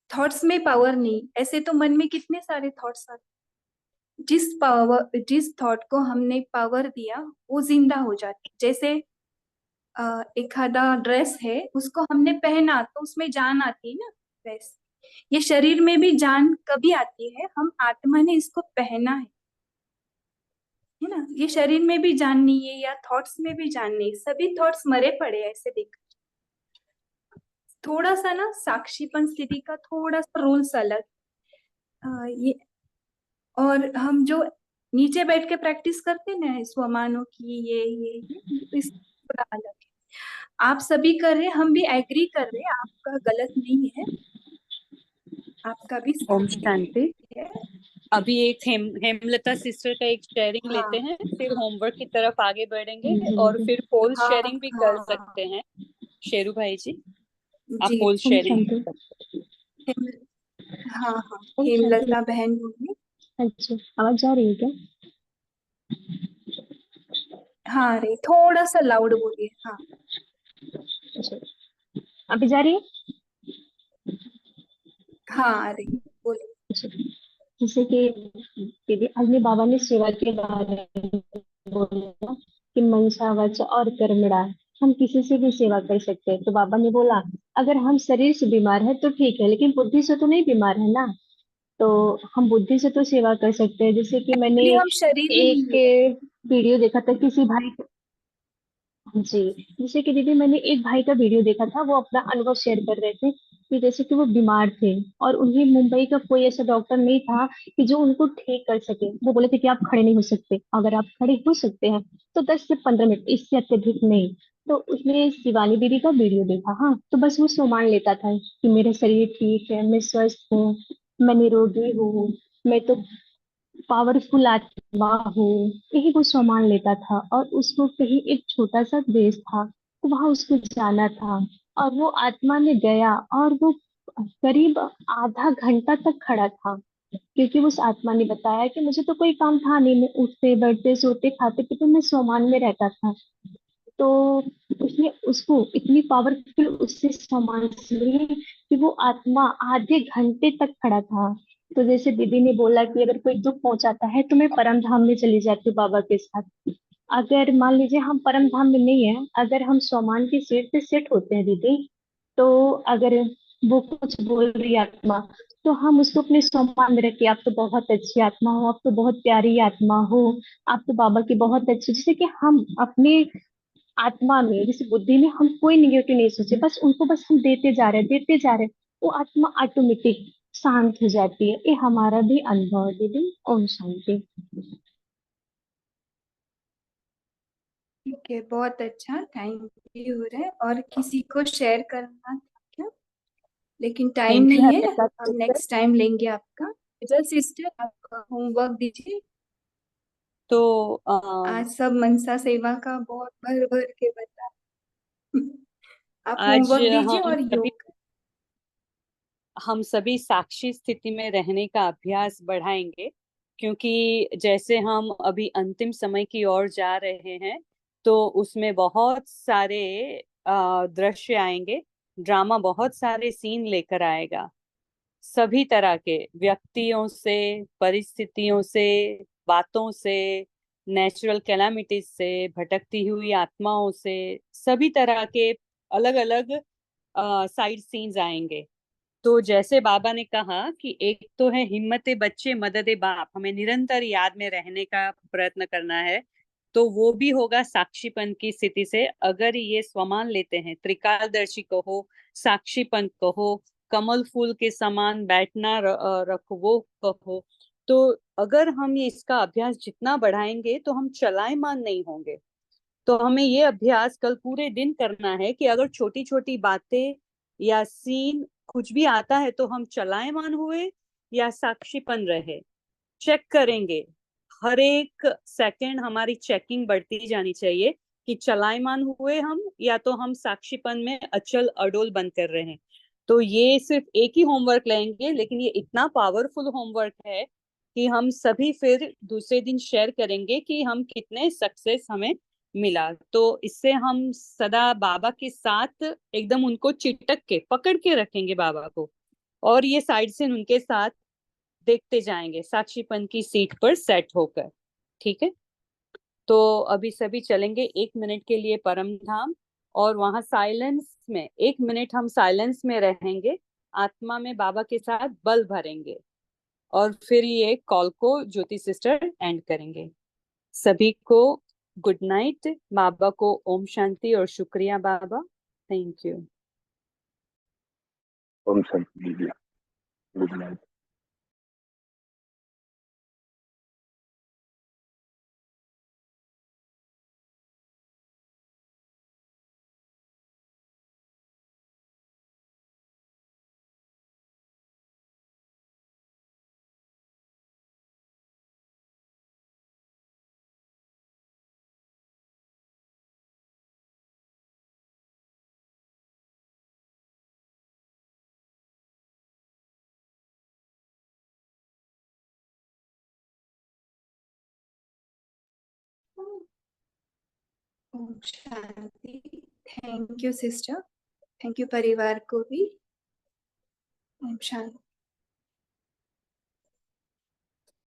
थॉट्स में पावर नहीं। ऐसे तो मन में कितने सारे थॉट्स आते, जिस थॉट को हमने पावर दिया वो जिंदा हो जाती। जैसे एक आधा ड्रेस है, उसको हमने पहना तो उसमें जान आती है ना, ड्रेस। ये शरीर में भी जान कभी आती है, हम आत्मा ने इसको पहना है ना। ये शरीर में भी जान नहीं है या थॉट्स में भी जान नहीं, सभी थॉट्स मरे पड़े हैं ऐसे देख। थोड़ा सा ना साक्षीपन स्थिति का थोड़ा सा रूल्स अलग। ये और हम जो नीचे बैठ के प्रैक्टिस करते हैं ना स्वमानों की, ये तो इस थोड़ा अलग है। आप सभी कर रहे हैं, हम भी एग्री कर रहे हैं, आपका गलत नहीं है, आपका भी ओम सही शांति। है। अभी एक हेमलता सिस्टर का एक शेयरिंग हाँ लेते हैं, फिर होमवर्क की तरफ आगे बढ़ेंगे और फिर पोल हाँ शेयरिंग भी कर हाँ सकते हैं। शेरू भाई जी, आप जी। पोल ओम शेयरिंग। शांति। हाँ हाँ, ओम शांति। हेमलता बहन बोलिए। अच्छा, आवाज जा रही है क्या? हाँ रे, थोड़ा सा लाउड बोलिए। हाँ अच्छा, अभी जा रही है? हाँ रे, बोलिए। अच्छा, जैसे कि दीदी अग्नि बाबा ने सेवा के बारे में बोला कि मनसा वाचा और कर्मणा हम किसी से भी सेवा कर सकते हैं। तो बाबा ने बोला अगर हम शरीर से बीमार है तो ठीक है, लेकिन बुद्धि से तो नहीं बीमार है ना। तो हम बुद्धि से तो सेवा कर सकते हैं। जैसे कि मैंने एक्चुअली हम शरीर ही एक नहीं है। वीडियो देखा था किसी भाई जी, जैसे कि दीदी मैंने एक भाई का वीडियो देखा था, वो अपना अनुभव शेयर कर रहे थे कि जैसे कि वो बीमार थे और उन्हें मुंबई का कोई ऐसा डॉक्टर नहीं था कि जो उनको ठीक कर सके। वो बोले थे कि आप खड़े नहीं हो सकते, अगर आप खड़े हो सकते हैं तो 10 से 15 मिनट, इससे अत्यधिक नहीं। तो उसने शिवानी दीदी का वीडियो देखा, हाँ, तो बस वो सो मान लेता था कि मेरा शरीर ठीक है, मैं स्वस्थ हूँ, मैं निरोगी हूँ, मैं तो पावरफुल आत्मा हूँ, यही वो सम्मान लेता था। और उसको कहीं एक छोटा सा देश था, तो वहां उसको जाना था, और वो आत्मा में गया और वो करीब आधा घंटा तक खड़ा था, क्योंकि उस आत्मा ने बताया कि मुझे तो कोई काम था नहीं, मैं उठते बैठते सोते खाते पीते मैं सोमान में रहता था। तो उसने उसको इतनी पावरफुल उससे सामान मिली कि वो आत्मा आधे घंटे तक खड़ा था। तो जैसे दीदी ने बोला कि अगर कोई दुख पहुंचाता है तो मैं परम धाम में चली जाती हूँ बाबा के साथ। अगर मान लीजिए हम परम धाम में नहीं है, अगर हम सोमान की सीट पे सेट होते हैं दीदी, तो अगर वो कुछ बोल रही है आत्मा, तो हम उसको अपने सम्मान में रखिए, आप तो बहुत अच्छी आत्मा हो, आप तो बहुत प्यारी आत्मा हो, आप तो बाबा की बहुत अच्छी, जैसे कि हम अपने आत्मा में, जैसे बुद्धि में हम कोई निगेटिव नहीं सोचे, बस उनको बस हम देते जा रहे हैं, देते जा रहे हैं, वो आत्मा ऑटोमेटिक शांत हो जाती है। ये हमारा भी अनुभव है दीदी। ओम शांति। ठीक है, बहुत अच्छा, थैंक यू हो रहा है। और किसी को शेयर करना था क्या? लेकिन टाइम थैंक यू नहीं है, हेमलता हम सिस्टर। नेक्स्ट टाइम लेंगे आपका। विजय सिस्टर, आप होमवर्क दीजिए। तो आज सब मनसा सेवा का बहुत भर भर के बता। आप आज होमवर्क दीजिए हम और सभी योग। साक्षी स्थिति में रहने का अभ्यास बढ़ाएंगे, क्योंकि जैसे हम अभी अंतिम समय की ओर जा रहे हैं, तो उसमें बहुत सारे दृश्य आएंगे, ड्रामा बहुत सारे सीन लेकर आएगा, सभी तरह के व्यक्तियों से, परिस्थितियों से, बातों से, नेचुरल कैलामिटीज से, भटकती हुई आत्माओं से, सभी तरह के अलग अलग साइड सीन्स आएंगे। तो जैसे बाबा ने कहा कि एक तो है हिम्मते बच्चे मददे बाप, हमें निरंतर याद में रहने का प्रयत्न करना है, तो वो भी होगा साक्षीपन की स्थिति से। अगर ये स्वमान लेते हैं, त्रिकालदर्शी कहो, साक्षीपन कहो, कमल फूल के समान बैठना रखवो कहो, तो अगर हम ये इसका अभ्यास जितना बढ़ाएंगे तो हम चलायमान नहीं होंगे। तो हमें ये अभ्यास कल पूरे दिन करना है कि अगर छोटी छोटी बातें या सीन कुछ भी आता है तो हम चलायमान हुए या साक्षीपन रहे, चेक करेंगे। हर एक सेकंड हमारी चेकिंग बढ़ती जानी चाहिए कि चलायमान हुए हम या तो हम साक्षीपन में अचल अडोल बन कर रहे हैं। तो ये सिर्फ एक ही होमवर्क लेंगे, लेकिन ये इतना पावरफुल होमवर्क है कि हम सभी फिर दूसरे दिन शेयर करेंगे कि हम कितने सक्सेस हमें मिला। तो इससे हम सदा बाबा के साथ एकदम उनको चिटक के पकड़ के रखेंगे बाबा को, और ये साइड से उनके साथ देखते जाएंगे साक्षीपन की सीट पर सेट होकर। ठीक है, तो अभी सभी चलेंगे 1 मिनट के लिए परम धाम, और वहां साइलेंस में 1 मिनट हम साइलेंस में रहेंगे, आत्मा में बाबा के साथ बल भरेंगे, और फिर ये कॉल को ज्योति सिस्टर एंड करेंगे। सभी को गुड नाइट, बाबा को ओम शांति और शुक्रिया बाबा, थैंक यू। ओम शांति दीदी, good night. Om Shanti. Thank you sister, thank you परिवार को भी। ओम शांति।